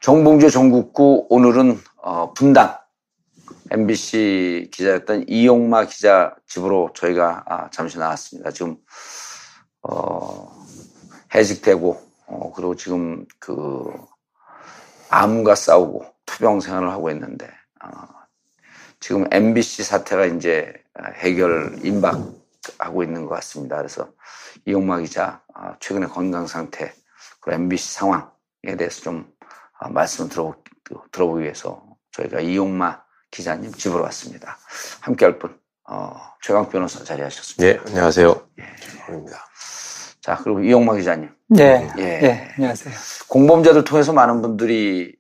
정봉주 전국구 오늘은 분당 MBC 기자였던 이용마 기자 집으로 저희가 잠시 나왔습니다. 지금 해직되고 그리고 지금 그 암과 싸우고 투병 생활을 하고 있는데 지금 MBC 사태가 이제 해결 임박하고 있는 것 같습니다. 그래서 이용마 기자 최근의 건강 상태 그리고 MBC 상황에 대해서 좀 말씀을 들어보기 위해서 저희가 이용마 기자님 집으로 왔습니다. 함께할 분 최강 변호사 자리하셨습니다. 네, 안녕하세요. 최강입니다. 자, 그리고 이용마 기자님. 네, 네, 안녕하세요. 공범죄를 통해서 많은 분들이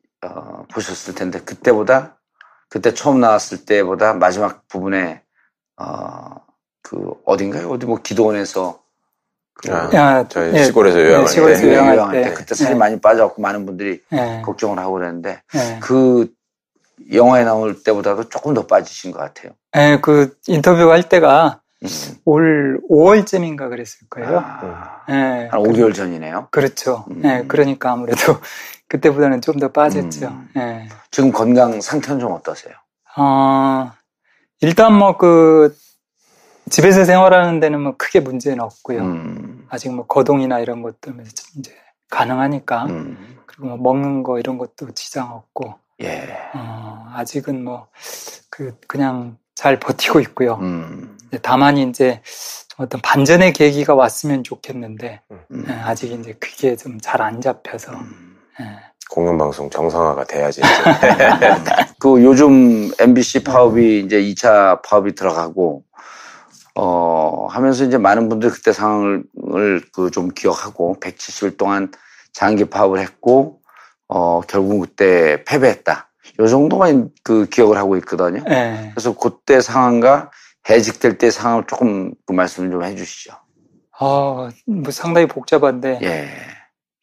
보셨을 텐데 그때 처음 나왔을 때보다 마지막 부분에 그 어딘가요? 어디 뭐 기도원에서 저희 시골에서 요양할 때 그때 살이 많이 빠져갖고 많은 분들이 걱정을 하고 그랬는데 그 영화에 나올 때보다도 조금 더 빠지신 것 같아요. 네, 그 인터뷰 할 때가 올 5월쯤인가 그랬을 거예요. 한 5개월 전이네요. 그렇죠. 네, 그러니까 아무래도 그때보다는 좀 더 빠졌죠. 네. 지금 건강 상태는 좀 어떠세요? 일단 집에서 생활하는 데는 뭐 크게 문제는 없고요. 아직 뭐 거동이나 이런 것도 이제 가능하니까. 그리고 뭐 먹는 거 이런 것도 지장 없고. 예. 아직은 그냥 잘 버티고 있고요. 다만 이제 어떤 반전의 계기가 왔으면 좋겠는데, 아직 이제 그게 좀 잘 안 잡혀서. 공영방송 정상화가 돼야지. 그 요즘 MBC 파업이 이제 2차 파업이 들어가고, 하면서 이제 많은 분들이 그때 상황을 좀 기억하고, 170일 동안 장기 파업을 했고, 결국 그때 패배했다. 요 정도만 기억을 하고 있거든요. 네. 그래서 그때 상황과 해직될 때 상황을 조금 그 말씀을 좀 해주시죠. 뭐 상당히 복잡한데. 예.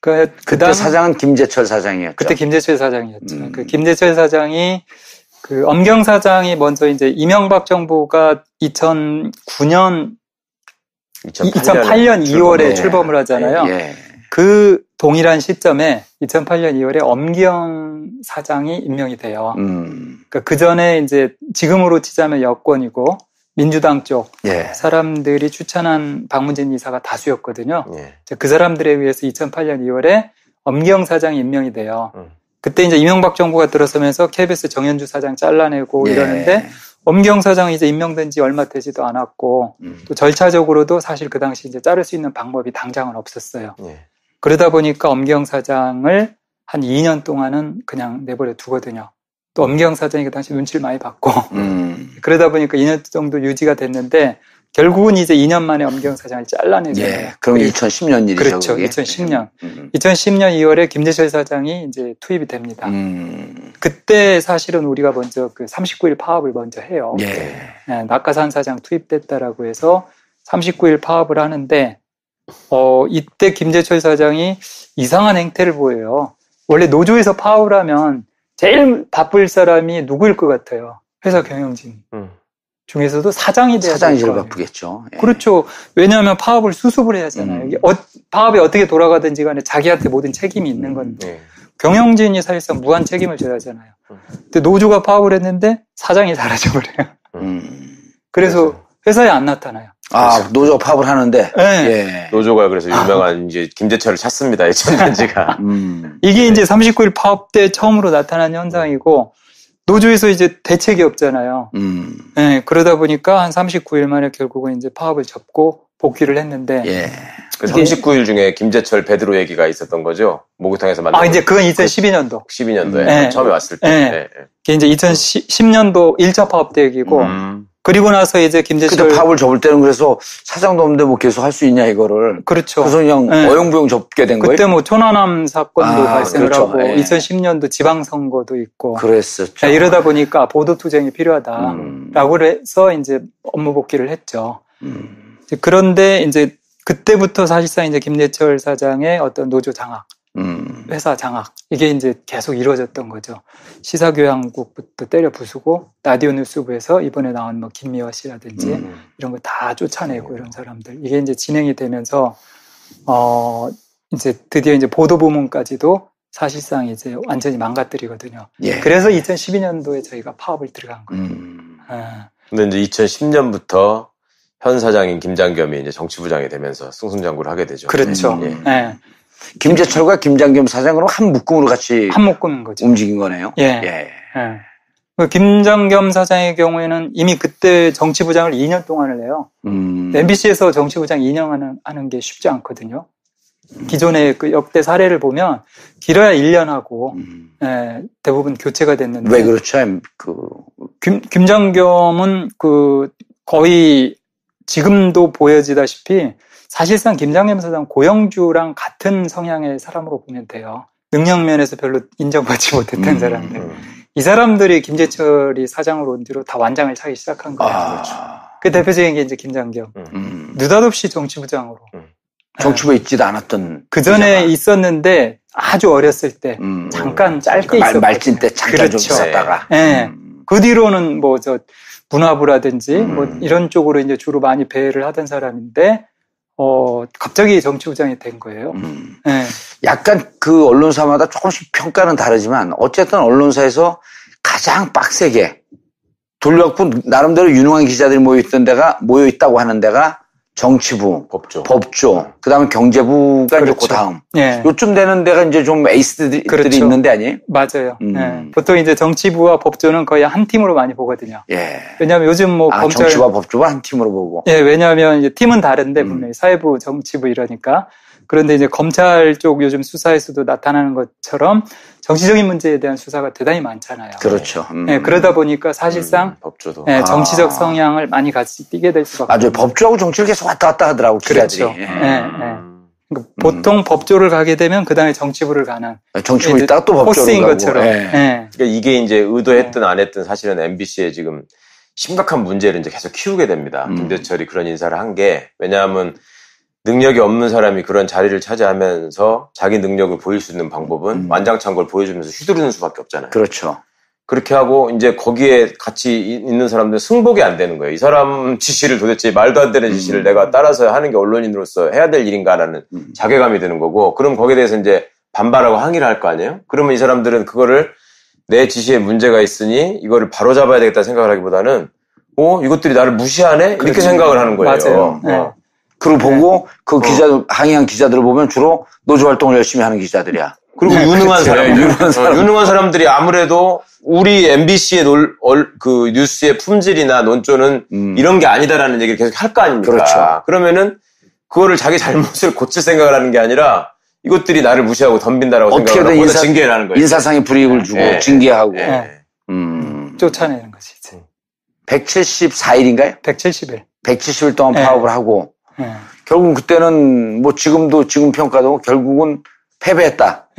그때 사장은 김재철 사장이었죠. 그때 김재철 사장이었죠. 그 김재철 사장이 엄경 사장이 먼저 이제 이명박 정부가 2008년 2월에 출범을 하잖아요. 예. 그 동일한 시점에 2008년 2월에 엄경 사장이 임명이 돼요. 그러니까 그 전에 이제 지금으로 치자면 여권이고 민주당 쪽 사람들이 추천한 박문진 이사가 다수였거든요. 그 사람들에 의해서 2008년 2월에 엄경 사장이 임명이 돼요. 그때 이제 이명박 정부가 들어서면서 KBS 정현주 사장 잘라내고 이러는데 엄경 사장이 이제 임명된 지 얼마 되지도 않았고 또 절차적으로도 사실 그 당시 이제 자를 수 있는 방법이 당장은 없었어요. 그러다 보니까 엄경 사장을 한 2년 동안은 그냥 내버려 두거든요. 또 엄경 사장이 그 당시 눈치를 많이 받고 그러다 보니까 2년 정도 유지가 됐는데 결국은 이제 2년 만에 엄경 사장을 잘라내죠. 그럼 2010년 일이죠. 그렇죠. 그게? 2010년. 2010년 2월에 김재철 사장이 이제 투입이 됩니다. 그때 사실은 우리가 먼저 39일 파업을 먼저 해요. 낙하산 사장 투입됐다라고 해서 39일 파업을 하는데 이때 김재철 사장이 이상한 행태를 보여요. 원래 노조에서 파업을 하면 제일 바쁠 사람이 누구일 것 같아요? 회사 경영진 중에서도 사장이 돼야 사장이 제일 바쁘겠죠. 그렇죠. 왜냐하면 파업을 수습을 해야 하잖아요. 파업이 어떻게 돌아가든지 간에 자기한테 모든 책임이 있는 건데 경영진이 사실상 무한 책임을 져야 하잖아요. 근데 노조가 파업을 했는데 사장이 사라져버려요. 그래서 회사에 안 나타나요. 노조 파업을 하는데. 노조가 그래서 유명한 이제 김재철을 찾습니다. 이 전단지가. 이게 이제 39일 파업 때 처음으로 나타난 현상이고 노조에서 이제 대책이 없잖아요. 그러다 보니까 한 39일 만에 결국은 이제 파업을 접고 복귀를 했는데. 그 39일 중에 김재철 베드로 얘기가 있었던 거죠. 목욕탕에서 만난. 이제 그건 2012년도. 12년도에 처음에 왔을 때. 그게 이제 2010년도 1차 파업 때 얘기고. 그리고 나서 이제 김재철. 그때 파업을 접을 때는 그래서 사장도 없는데 뭐 계속 할 수 있냐 이거를. 그렇죠. 그래서 그냥 어영부영 접게 된 거예요. 그때 뭐 초나남 사건도 발생을 하고 2010년도 지방선거도 있고. 그랬었죠. 이러다 보니까 보도투쟁이 필요하다라고 해서 이제 업무 복귀를 했죠. 그런데 이제 그때부터 사실상 이제 김재철 사장의 어떤 노조 장악, 회사 장악 이게 이제 계속 이루어졌던 거죠. 시사교양국부터 때려 부수고 라디오 뉴스부에서 이번에 나온 뭐 김미화 씨라든지 이런 거 다 쫓아내고 이런 사람들 이게 이제 진행이 되면서 이제 드디어 이제 보도부문까지도 사실상 이제 완전히 망가뜨리거든요. 예. 그래서 2012년도에 저희가 파업을 들어간 거예요. 근데 이제 2010년부터 현 사장인 김장겸이 이제 정치부장이 되면서 승승장구를 하게 되죠. 그렇죠. 예. 네. 김재철과 김장겸 사장으로 한 묶음으로 같이 한 묶음인 거죠. 움직인 거네요. 예. 그 김장겸 사장의 경우에는 이미 그때 정치부장을 2년 동안을 해요. MBC에서 정치부장 2년 하는 게 쉽지 않거든요. 기존의 그 역대 사례를 보면 길어야 1년 하고 예, 대부분 교체가 됐는데 왜 그렇죠? 김장겸은 그 거의 지금도 보여지다시피 사실상 김장겸 사장 고영주랑 같은 성향의 사람으로 보면 돼요. 능력 면에서 별로 인정받지 못했던 사람들. 이 사람들이 김재철이 사장으로 온 뒤로 다 완장을 차기 시작한 거예요. 그렇죠. 그 대표적인 게 이제 김장겸. 느닷없이 정치부장으로. 정치부에 있지도 않았던. 그 전에 있었는데 아주 어렸을 때 잠깐 짧게 있었거든요. 말진 때 잠깐 그렇죠. 좀 있었다가. 네. 그 뒤로는 뭐 문화부라든지 뭐 이런 쪽으로 이제 주로 많이 배회를 하던 사람인데 갑자기 정치부장이 된 거예요. 네. 약간 그 언론사마다 조금씩 평가는 다르지만 어쨌든 언론사에서 가장 빡세게 돌려갖고 나름대로 유능한 기자들이 모여있다고 하는 데가 정치부, 법조, 그다음에 경제부가 그렇죠. 이제 그 다음. 예. 요쯤 되는 데가 이제 좀 에이스들이 그렇죠. 있는 데 아니에요? 맞아요. 예. 보통 이제 정치부와 법조는 거의 한 팀으로 많이 보거든요. 예. 왜냐하면 요즘 뭐 검찰 정치부와 법조가 한 팀으로 보고. 예, 왜냐하면 이제 팀은 다른데 분명히 사회부, 정치부 이러니까. 그런데 이제 검찰 쪽 요즘 수사에서도 나타나는 것처럼 정치적인 문제에 대한 수사가 대단히 많잖아요. 그렇죠. 예, 그러다 보니까 사실상 법조도. 예, 정치적 성향을 많이 같이 띠게 될 수밖에 없어요. 맞아요. 법조하고 정치를 계속 왔다 갔다 하더라고. 그렇죠. 기자들이. 그러니까 보통 법조를 가게 되면 그 다음에 정치부를 가는. 정치부 있다가 또 법조를 코스인 가고. 것처럼. 그러니까 이게 이제 의도했든 안 했든 사실은 MBC에 지금 심각한 문제를 이제 계속 키우게 됩니다. 김재철이 그런 인사를 한 게 왜냐하면 능력이 없는 사람이 그런 자리를 차지하면서 자기 능력을 보일 수 있는 방법은 완장찬 걸 보여주면서 휘두르는 수밖에 없잖아요. 그렇죠. 그렇게 하고 이제 거기에 같이 있는 사람들은 승복이 안 되는 거예요. 이 사람 지시를 도대체 말도 안 되는 지시를 내가 따라서 하는 게 언론인으로서 해야 될 일인가라는 자괴감이 드는 거고 그럼 거기에 대해서 이제 반발하고 항의를 할 거 아니에요? 그러면 이 사람들은 그거를 내 지시에 문제가 있으니 이거를 바로잡아야 되겠다 생각을 하기보다는 이것들이 나를 무시하네? 이렇게 그렇지. 생각을 하는 거예요. 맞아요. 네. 그리고 보고 그 기자들, 항의한 기자들을 보면 주로 노조 활동을 열심히 하는 기자들이야. 그리고 유능한 사람. 유능한 사람들이 아무래도 우리 MBC의 그 뉴스의 품질이나 논조는 이런 게 아니다라는 얘기를 계속 할 거 아닙니까? 그렇죠. 그러면은 그거를 자기 잘못을 고칠 생각을 하는 게 아니라 이것들이 나를 무시하고 덤빈다라고 생각을 하고 징계를 하는 거예요. 인사상의 불이익을 주고 징계하고. 쫓아내는 거지. 174일인가요? 170일. 170일 동안 파업을 하고 결국 그때는 뭐 지금 평가도 결국은 패배했다.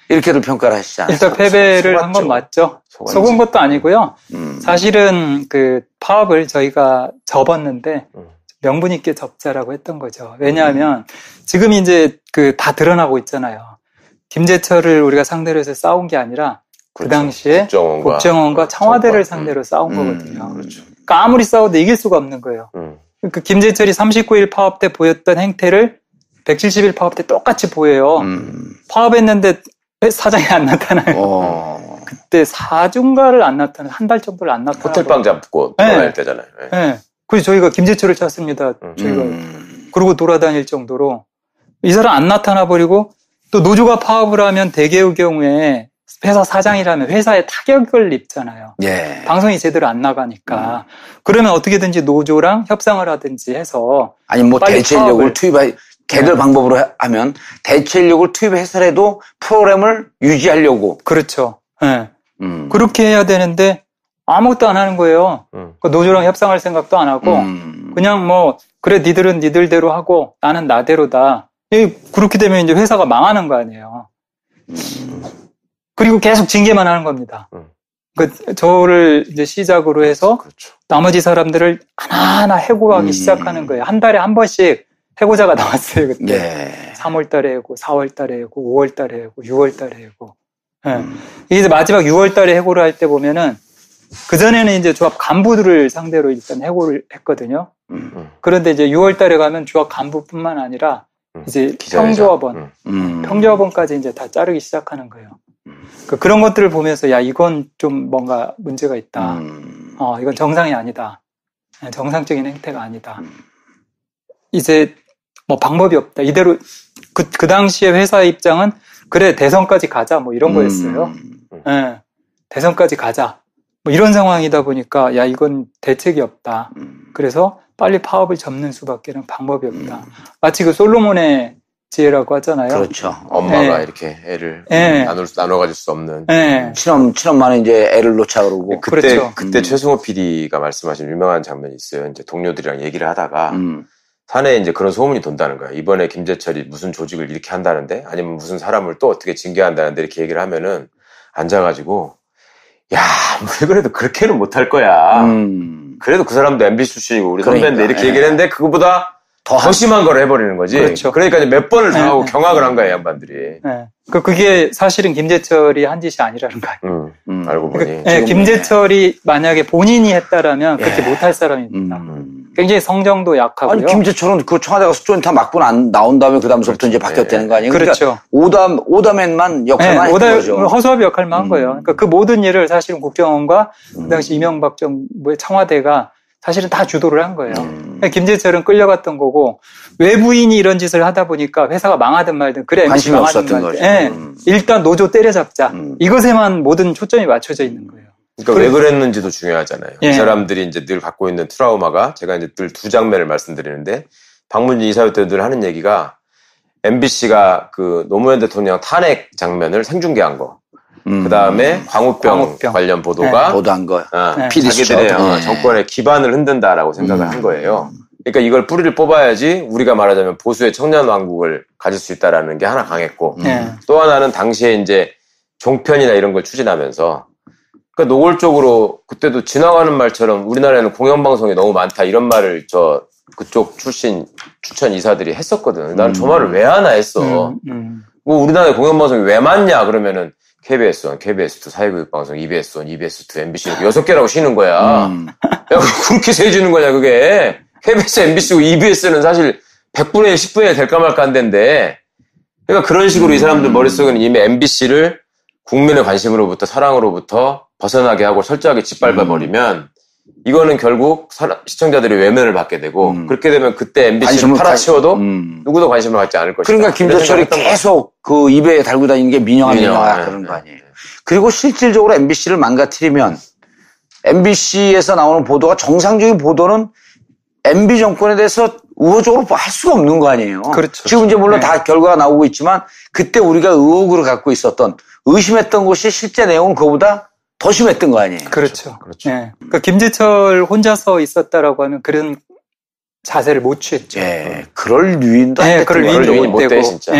이렇게들 평가를 하시잖아요. 일단 패배를 한 건 맞죠. 속은 것도 아니고요. 사실은 그 파업을 저희가 접었는데 명분 있게 접자라고 했던 거죠. 왜냐하면 지금 이제 다 드러나고 있잖아요. 김재철을 우리가 상대로 해서 싸운 게 아니라 그 당시에 국정원과 청와대를 상대로 싸운 거거든요. 그렇죠. 그러니까 아무리 싸워도 이길 수가 없는 거예요. 그 김재철이 39일 파업 때 보였던 행태를 170일 파업 때 똑같이 보여요. 파업했는데 왜 사장이 안 나타나요? 그때 4주인가를 안 나타나요. 한 달 정도를 안 나타나요. 호텔방 잡고 돌아다닐 때잖아요. 네. 그래서 저희가 김재철을 찾습니다. 저희가 그러고 돌아다닐 정도로 이 사람 안 나타나 버리고 또 노조가 파업을 하면 대개의 경우에 회사 사장이라면 회사에 타격을 입잖아요. 예. 방송이 제대로 안 나가니까. 그러면 어떻게든지 노조랑 협상을 하든지 해서. 아니, 뭐 대체 인력을 개별 방법으로 하면 대체 인력을 투입해서라도 프로그램을 유지하려고. 그렇죠. 예. 그렇게 해야 되는데 아무것도 안 하는 거예요. 그 노조랑 협상할 생각도 안 하고 그냥 뭐 그래 니들은 니들대로 하고 나는 나대로다. 그렇게 되면 이제 회사가 망하는 거 아니에요. 그리고 계속 징계만 하는 겁니다. 그 저를 이제 시작으로 해서 그렇죠. 나머지 사람들을 하나하나 해고하기 시작하는 거예요. 한 달에 한 번씩 해고자가 나왔어요. 그때. 예. 3월 달에 해고, 4월 달에 해고, 5월 달에 해고, 6월 달에 해고. 예. 이제 마지막 6월 달에 해고를 할 때 보면은 그전에는 이제 조합 간부들을 상대로 일단 해고를 했거든요. 그런데 이제 6월 달에 가면 조합 간부뿐만 아니라 이제 평조합원, 평조합원까지 이제 다 자르기 시작하는 거예요. 그런 것들을 보면서 야 이건 좀 뭔가 문제가 있다. 이건 정상이 아니다. 정상적인 행태가 아니다. 이제 뭐 방법이 없다. 이대로 그 당시에 회사의 입장은 그래 대선까지 가자 뭐 이런 거였어요. 네, 대선까지 가자. 뭐 이런 상황이다 보니까 야 이건 대책이 없다. 그래서 빨리 파업을 접는 수밖에는 방법이 없다. 마치 그 솔로몬의 지혜라고 하잖아요. 그렇죠. 엄마가 이렇게 애를 나눠 가질 수 없는. 친엄마는 이제 애를 놓자 그러고. 그때 최승호 PD가 말씀하신 유명한 장면이 있어요. 이제 동료들이랑 얘기를 하다가 사내에 이제 그런 소문이 돈다는 거야. 이번에 김재철이 무슨 조직을 이렇게 한다는데, 아니면 무슨 사람을 또 어떻게 징계한다는데 이렇게 얘기를 하면은 앉아가지고, 야, 왜 그래도 그렇게는 못할 거야. 그래도 그 사람도 MBC 출신이고 우리 선배인데 이렇게 얘기를 했는데 그거보다 더 심한 걸 해버리는 거지. 그렇죠. 그러니까 이제 몇 번을 당하고 경악을 한 거야, 양반들이. 그게 사실은 김재철이 한 짓이 아니라는 거예요. 알고 보니. 김재철이 만약에 본인이 했다라면 그렇게 못할 사람입니다. 굉장히 성정도 약하고요. 아니, 김재철은 그 청와대 가서 조인트 맞고 나온 다음에 그 다음부터 이제 바뀌었다는 거 아니에요? 그렇죠. 그러니까 오다맨만 역할만 했던 거죠. 허수아비 역할만 한 거예요. 그러니까 그 모든 일을 사실은 국정원과 그 당시 이명박 정부의 청와대가 사실은 다 주도를 한 거예요. 김재철은 끌려갔던 거고, 외부인이 이런 짓을 하다 보니까 회사가 망하든 말든, 그래, 관심이 없었던 거죠. 일단 노조 때려잡자. 이것에만 모든 초점이 맞춰져 있는 거예요. 그러니까 왜 그랬는지도 중요하잖아요. 이 사람들이 이제 늘 갖고 있는 트라우마가, 제가 이제 늘 두 장면을 말씀드리는데, 박문진 이사회 때 늘 하는 얘기가, MBC가 그 노무현 대통령 탄핵 장면을 생중계한 거. 그 다음에 광우병 관련 보도가 보도한 거. 자기들의 정권의 기반을 흔든다라고 생각을 한 거예요. 그러니까 이걸 뿌리를 뽑아야지 우리가 말하자면 보수의 청년 왕국을 가질 수 있다라는 게 하나 강했고, 또 하나는 당시에 이제 종편이나 이런 걸 추진하면서, 그러니까 노골적으로 그때도 지나가는 말처럼 우리나라에는 공영방송이 너무 많다 이런 말을 그쪽 출신 추천 이사들이 했었거든. 나는 저 말을 왜 하나 했어. 뭐 우리나라에 공영방송이 왜 많냐 그러면은 KBS1, KBS2, 사회교육방송, EBS1, EBS2, MBC 이렇게 6개라고 쉬는 거야. 야, 그렇게 세주는 거냐, 그게. KBS, MBC고 EBS는 사실 100분의 1, 10분의 1 될까 말까 한 데인데. 그러니까 그런 식으로 이 사람들 머릿속에는 이미 MBC를 국민의 관심으로부터, 사랑으로부터 벗어나게 하고 철저하게 짓밟아버리면 이거는 결국 시청자들이 외면을 받게 되고, 그렇게 되면 그때 MBC를 팔아치워도 누구도 관심을 갖지 않을 것이다. 그러니까 김재철이 계속 그 입에 달고 다니는 게 민영아 그런 거 아니에요. 그리고 실질적으로 MBC를 망가뜨리면 MBC에서 나오는 보도가 정상적인 보도는 MB 정권에 대해서 우호적으로 할 수가 없는 거 아니에요. 그렇죠. 지금 이제 물론 다 결과가 나오고 있지만 그때 우리가 의혹으로 갖고 있었던, 의심했던 것이 실제 내용은 그거보다 더 심했던 거 아니에요. 그렇죠. 네. 그러니까 김재철 혼자서 있었다라고 하면 그런 자세를 못 취했죠. 그럴 유인도 안 그럴 유인도 못 되고. 진짜.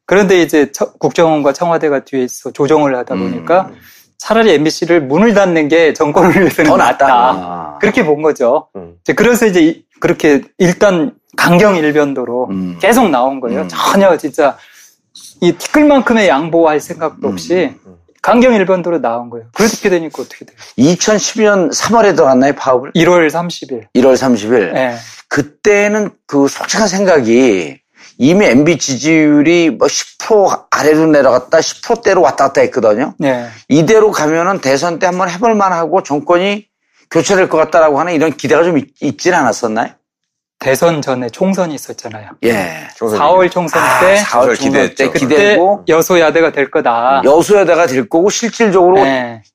그런데 이제 국정원과 청와대가 뒤에서 조정을 하다 보니까 차라리 MBC를 문을 닫는 게 정권을 위해서는 더 낫다. 그렇게 본 거죠. 그래서 이제 그렇게 일단 강경일변도로 계속 나온 거예요. 전혀 진짜 이 티끌만큼의 양보할 생각도 없이 강경일변도로 나온 거예요. 그렇게 되니까 어떻게 돼요? 2012년 3월에 들어갔나요, 파업을? 1월 30일. 1월 30일. 그때는 그 솔직한 생각이 이미 MB 지지율이 뭐 10% 아래로 내려갔다 10%대로 왔다 갔다 했거든요. 이대로 가면은 대선 때 한번 해볼 만하고 정권이 교체될 것 같다라고 하는 이런 기대가 좀 있진 않았었나요? 대선 전에 총선이 있었잖아요. 4월 총선 때. 4월 총선 때 기대고. 여소야대가 될 거다. 여소야대가 될 거고, 실질적으로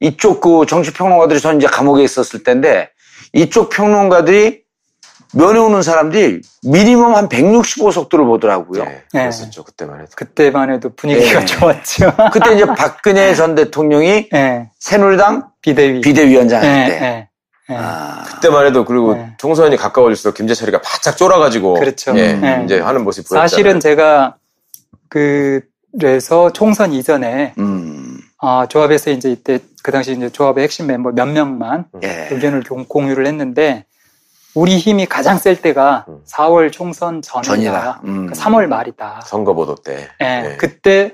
이쪽 그 정치평론가들이 전 이제 감옥에 있었을 때인데, 이쪽 평론가들이 면회 오는 사람들이 미니멈 한 165석도를 보더라고요. 그랬었죠. 그때만 해도. 그때만 해도 분위기가 좋았죠. 그때 이제 박근혜 전 대통령이 새누리당 비대위원장 할 때. 그때만 해도, 그리고 총선이 가까워질수록 김재철이가 바짝 쫄아가지고 그렇죠. 이제 하는 모습이 보였잖아요. 사실은 제가 그래서 총선 이전에 조합에서 이제 이때 그 당시 이제 조합의 핵심 멤버 몇 명만 의견을 공유를 했는데, 우리 힘이 가장 셀 때가 4월 총선 전이다. 그러니까 3월 말이다. 선거보도 때. 그때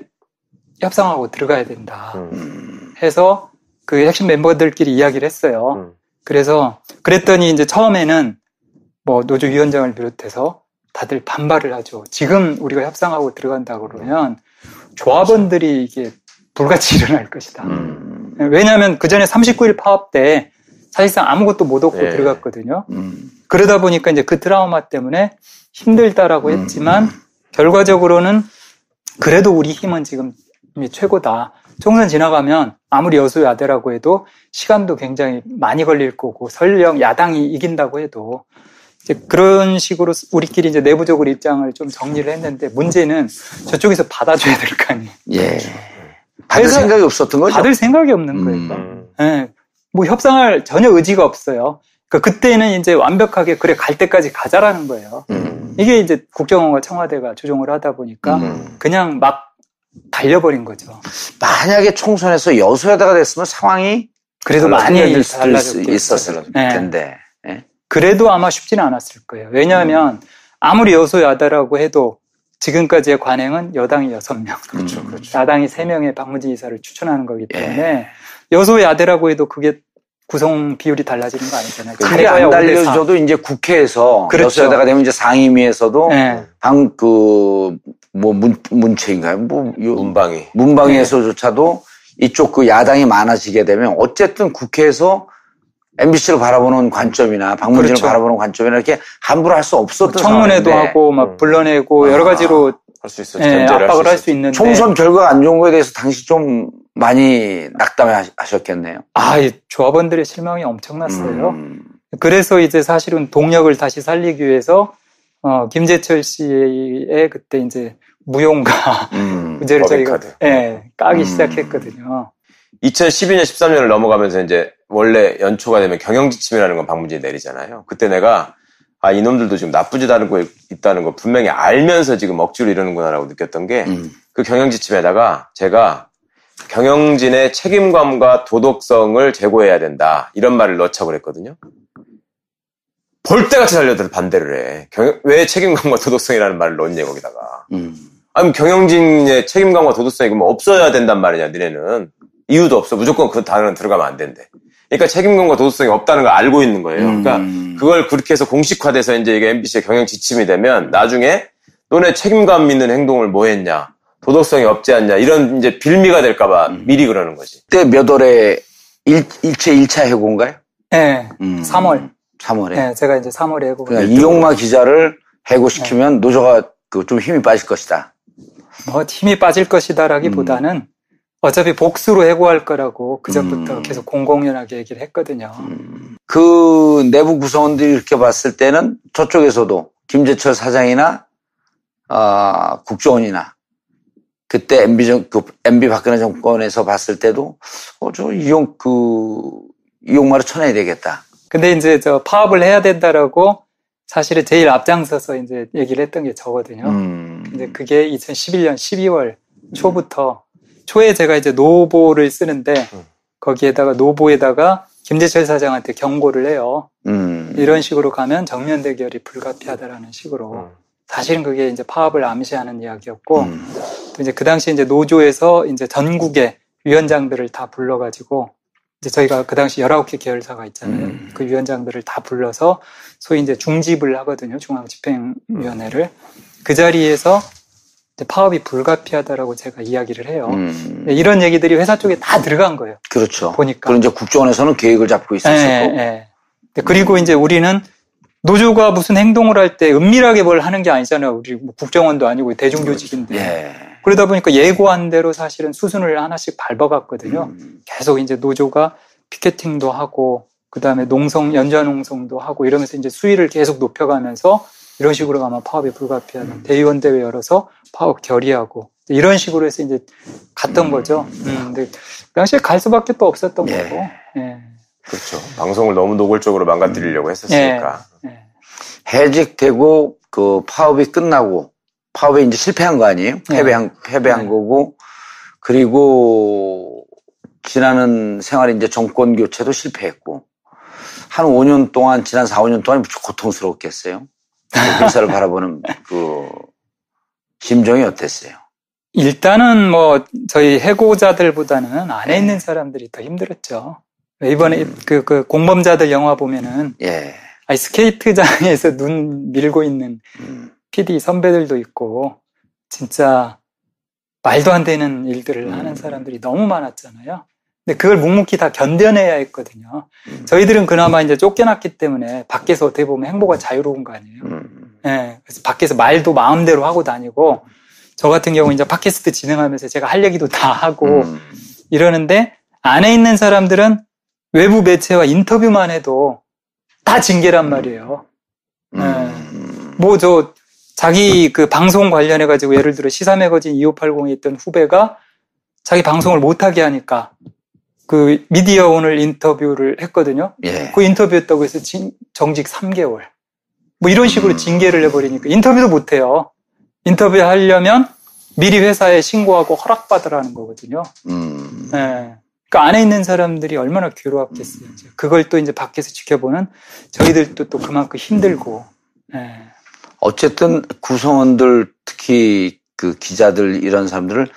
협상하고 들어가야 된다. 해서 그 핵심 멤버들끼리 이야기를 했어요. 그랬더니 이제 처음에는 뭐 노조위원장을 비롯해서 다들 반발을 하죠. 지금 우리가 협상하고 들어간다 그러면 조합원들이 이게 불같이 일어날 것이다. 왜냐하면 그 전에 39일 파업 때 사실상 아무것도 못 얻고 들어갔거든요. 그러다 보니까 이제 그 트라우마 때문에 힘들다라고 했지만 결과적으로는 그래도 우리 힘은 지금 최고다. 총선 지나가면 아무리 여소야대라고 해도 시간도 굉장히 많이 걸릴 거고 설령 야당이 이긴다고 해도 이제 그런 식으로 우리끼리 이제 내부적으로 입장을 좀 정리를 했는데 문제는 저쪽에서 받아줘야 될 거 아니에요. 예. 받을 생각이 없었던 거죠? 받을 생각이 없는 거예요. 예. 뭐 협상할 전혀 의지가 없어요. 그러니까 그때는 이제 완벽하게 그래 갈 때까지 가자라는 거예요. 이게 이제 국정원과 청와대가 조정을 하다 보니까 그냥 막 달려버린 거죠. 만약에 총선에서 여소야대가 됐으면 상황이 그래도 많이 있었을 텐데. 네. 그래도 아마 쉽지는 않았을 거예요. 왜냐하면 아무리 여소야대라고 해도 지금까지의 관행은 여당이 6명, 그렇죠. 야당이 3명의 박문진 이사를 추천하는 거기 때문에 여소야대라고 해도 그게 구성 비율이 달라지는 거 아니잖아요. 그게 안 달려줘도 이제 국회에서 그렇죠. 여소야대가 되면 이제 상임위에서도 문체인가요? 문방위에서조차도 이쪽 그 야당이 많아지게 되면 어쨌든 국회에서 MBC를 바라보는 관점이나 박문진을 바라보는 관점이나 이렇게 함부로 할 수 없었던 청문회도 상황인데. 하고 막 불러내고 여러 가지로 할 수 있었죠. 압박을 할 수 있는데 총선 결과가 안 좋은 거에 대해서 당시 좀 많이 낙담해 하셨겠네요. 이 조합원들의 실망이 엄청났어요. 그래서 이제 사실은 동력을 다시 살리기 위해서 김재철 씨의 그때 이제 무용과 문제를 저희가 까기 시작했거든요. 2012년, 13년을 넘어가면서 이제 원래 연초가 되면 경영지침이라는 건 박문진이 내리잖아요. 그때 내가 이놈들도 지금 나쁘지 않은 거 있다는 거 분명히 알면서 지금 억지로 이러는구나라고 느꼈던 게 그 경영지침에다가 제가 경영진의 책임감과 도덕성을 제고해야 된다. 이런 말을 넣자고 그랬거든요. 벌떼같이 달려들 반대를 해. 왜 책임감과 도덕성이라는 말을 넣었냐, 거기다가. 아니, 경영진의 책임감과 도덕성이 그러면 없어야 된단 말이냐, 니네는. 이유도 없어. 무조건 그 단어는 들어가면 안 된대. 그러니까 책임감과 도덕성이 없다는 걸 알고 있는 거예요. 그러니까 그걸 그렇게 해서 공식화돼서 이제 이게 MBC의 경영 지침이 되면 나중에 너네 책임감 있는 행동을 뭐 했냐, 도덕성이 없지 않냐, 이런 이제 빌미가 될까봐 미리 그러는 거지. 그때 몇 월에 일체 1차 해고인가요? 네. 3월. 3월에. 네, 제가 이제 3월에 해고. 그러니까 이용마 기자를 해고시키면 노조가 좀 힘이 빠질 것이다. 힘이 빠질 것이다라기보다는 어차피 복수로 해고할 거라고 그전부터 계속 공공연하게 얘기를 했거든요. 그 내부 구성원들이 이렇게 봤을 때는 저쪽에서도 김재철 사장이나 국정원이나 그때 MB 박근혜 정권에서 봤을 때도 이용마를 쳐내야 되겠다. 근데 이제 파업을 해야 된다라고 사실은 제일 앞장서서 이제 얘기를 했던 게 저거든요. 근데 그게 2011년 12월 초에 제가 이제 노보를 쓰는데 거기에다가 노보에다가 김재철 사장한테 경고를 해요. 이런 식으로 가면 정면 대결이 불가피하다라는 식으로. 사실은 그게 이제 파업을 암시하는 이야기였고, 또 이제 그 당시 이제 노조에서 이제 전국의 위원장들을 다 불러가지고, 이제 저희가 그 당시 19개 계열사가 있잖아요. 그 위원장들을 다 불러서 소위 이제 중집을 하거든요. 중앙집행위원회를. 그 자리에서 이제 파업이 불가피하다라고 제가 이야기를 해요. 이런 얘기들이 회사 쪽에 다 들어간 거예요. 그렇죠. 보니까. 그리고 이제 국정원에서는 계획을 잡고 있었고. 그리고 이제 우리는 노조가 무슨 행동을 할 때 은밀하게 뭘 하는 게 아니잖아요. 우리 뭐 국정원도 아니고 대중조직인데. 그러다 보니까 예고한 대로 사실은 수순을 하나씩 밟아갔거든요. 계속 이제 노조가 피켓팅도 하고, 그 다음에 연좌농성도 하고 이러면서 이제 수위를 계속 높여가면서 이런 식으로 가면 파업이 불가피하다. 대의원 대회 열어서 파업 결의하고 이런 식으로 해서 이제 갔던 거죠. 근데 그 당시에 갈 수밖에 또 없었던 거고. 그렇죠. 방송을 너무 노골적으로 망가뜨리려고 했었으니까. 해직되고 그 파업이 끝나고 파업에 이제 실패한 거 아니에요? 패배한 거고, 그리고 지나는 생활이 이제 정권 교체도 실패했고, 한 5년 동안, 지난 4, 5년 동안 무척 고통스러웠겠어요? 회사를 바라보는 그 심정이 어땠어요? 일단은 뭐 저희 해고자들보다는 안에 있는 사람들이 더 힘들었죠. 이번에 그 공범자들 영화 보면은 스케이트장에서 눈 밀고 있는 PD 선배들도 있고 진짜 말도 안 되는 일들을 하는 사람들이 너무 많았잖아요. 근데 그걸 묵묵히 다 견뎌내야 했거든요. 저희들은 그나마 이제 쫓겨났기 때문에 밖에서 어떻게 보면 행보가 자유로운 거 아니에요. 네, 그래서 밖에서 말도 마음대로 하고 다니고, 저 같은 경우 이제 팟캐스트 진행하면서 제가 할 얘기도 다 하고 이러는데, 안에 있는 사람들은 외부 매체와 인터뷰만 해도 다 징계란 말이에요. 네. 뭐 자기 그 방송 관련해가지고 예를 들어 시사매거진 2580에 있던 후배가 자기 방송을 못하게 하니까 그 미디어 오늘 인터뷰를 했거든요. 예. 그 인터뷰했다고 해서 정직 3개월. 뭐 이런 식으로 징계를 해버리니까 인터뷰도 못해요. 인터뷰하려면 미리 회사에 신고하고 허락받으라는 거거든요. 네. 그러니까 안에 있는 사람들이 얼마나 괴로웠겠어요. 그걸 또 이제 밖에서 지켜보는 저희들도 또 그만큼 힘들고. 네. 어쨌든 구성원들, 특히 그 기자들 이런 사람들을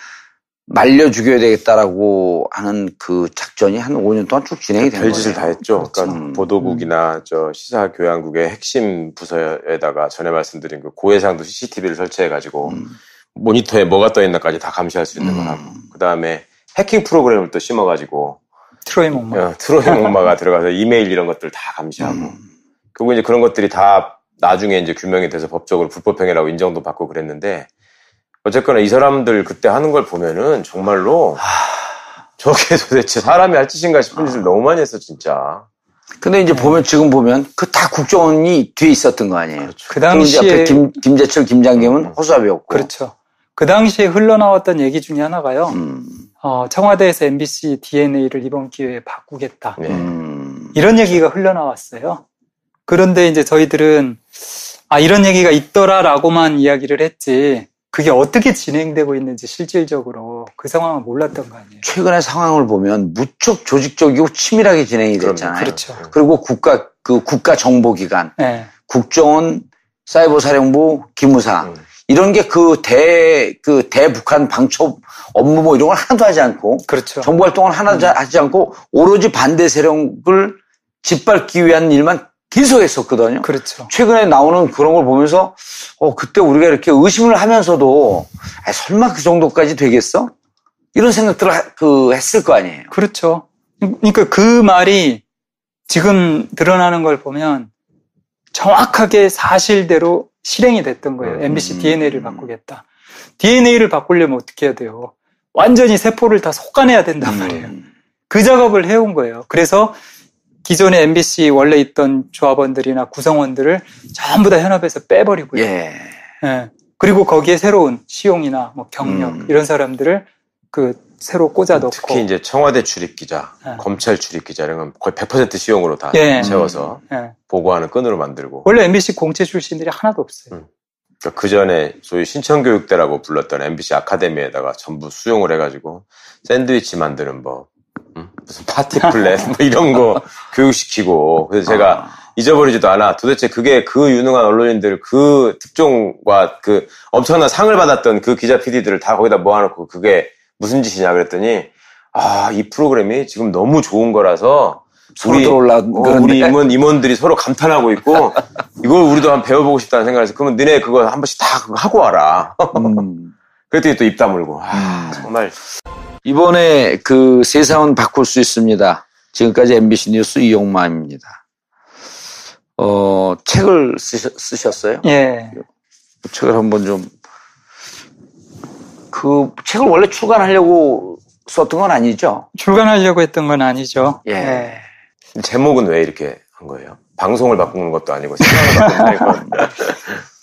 말려 죽여야 되겠다라고 하는 그 작전이 한 5년 동안 쭉 진행이 된 거예요. 별짓을 다 했죠. 그러니까 보도국이나 시사교양국의 핵심 부서에다가 전에 말씀드린 그 고해상도 CCTV를 설치해가지고 모니터에 뭐가 떠있나까지 다 감시할 수 있는 거라고. 그 다음에 해킹 프로그램을 또 심어가지고 트로이 목마가 들어가서 이메일 이런 것들 다 감시하고. 그리고 이제 그런 것들이 다 나중에 이제 규명이 돼서 법적으로 불법행위라고 인정도 받고 그랬는데, 어쨌거나 이 사람들 그때 하는 걸 보면은 정말로 저게 도대체 사람이 할 짓인가 싶은 짓을 너무 많이 했어, 진짜. 근데 이제 지금 보면 그 다 국정원이 뒤에 있었던 거 아니에요. 그렇죠. 그 당시에 김재철, 김장겸은 허수아비였고. 그렇죠. 그 당시에 흘러나왔던 얘기 중에 하나가요. 청와대에서 MBC DNA를 이번 기회에 바꾸겠다. 이런 얘기가 흘러나왔어요. 그런데 이제 저희들은 이런 얘기가 있더라라고만 이야기를 했지, 그게 어떻게 진행되고 있는지 실질적으로 그 상황을 몰랐던 거 아니에요. 최근의 상황을 보면 무척 조직적이고 치밀하게 진행이 됐잖아요. 그렇죠. 그리고 국가정보기관, 네. 국정원, 사이버사령부, 기무사 이런 게 대북한 방첩 업무 뭐 이런 걸 하나도 하지 않고, 그렇죠. 정보 활동을 하나도 하지 않고 오로지 반대 세력을 짓밟기 위한 일만 계속 했었거든요. 그렇죠. 최근에 나오는 그런 걸 보면서 그때 우리가 이렇게 의심을 하면서도 설마 그 정도까지 되겠어? 이런 생각들을 했을 거 아니에요. 그렇죠. 그러니까 그 말이 지금 드러나는 걸 보면 정확하게 사실대로 실행이 됐던 거예요. MBC DNA를 바꾸겠다. DNA를 바꾸려면 어떻게 해야 돼요? 완전히 세포를 다 솎아내야 된단 말이에요. 그 작업을 해온 거예요. 그래서 기존의 MBC 원래 있던 조합원들이나 구성원들을 전부 다 현업에서 빼버리고요. 예. 예. 그리고 거기에 새로운 시용이나 뭐 경력 이런 사람들을 새로 꽂아 넣고. 특히 이제 청와대 출입기자, 검찰 출입기자 이런 건 거의 100% 시용으로 다 채워서 보고하는 끈으로 만들고. 원래 MBC 공채 출신들이 하나도 없어요. 그러니까 그 전에 소위 신청교육대라고 불렀던 MBC 아카데미에다가 전부 수용을 해가지고 샌드위치 만드는 법, 무슨 파티 플랜 뭐 이런 거 교육시키고. 그래서 제가 잊어버리지도 않아. 도대체 그게 그 유능한 언론인들 그 특종과 그 엄청난 상을 받았던 그 기자 PD들을 다 거기다 모아놓고 그게 무슨 짓이냐 그랬더니 이 프로그램이 지금 너무 좋은 거라서 우리 임원들이 서로 감탄하고 있고 이걸 우리도 한번 배워보고 싶다는 생각에서 그러면 너네 그거 한 번씩 다 하고 와라. 그랬더니 또 입 다물고. 정말. 이번에 세상은 바꿀 수 있습니다. 지금까지 MBC 뉴스 이용만입니다. 책을 쓰셨어요? 예. 책을 한번 좀, 책을 원래 출간하려고 썼던 건 아니죠? 출간하려고 했던 건 아니죠. 예. 제목은 왜 이렇게 한 거예요? 방송을 바꾸는 것도 아니고, 세상을 바꾸는 게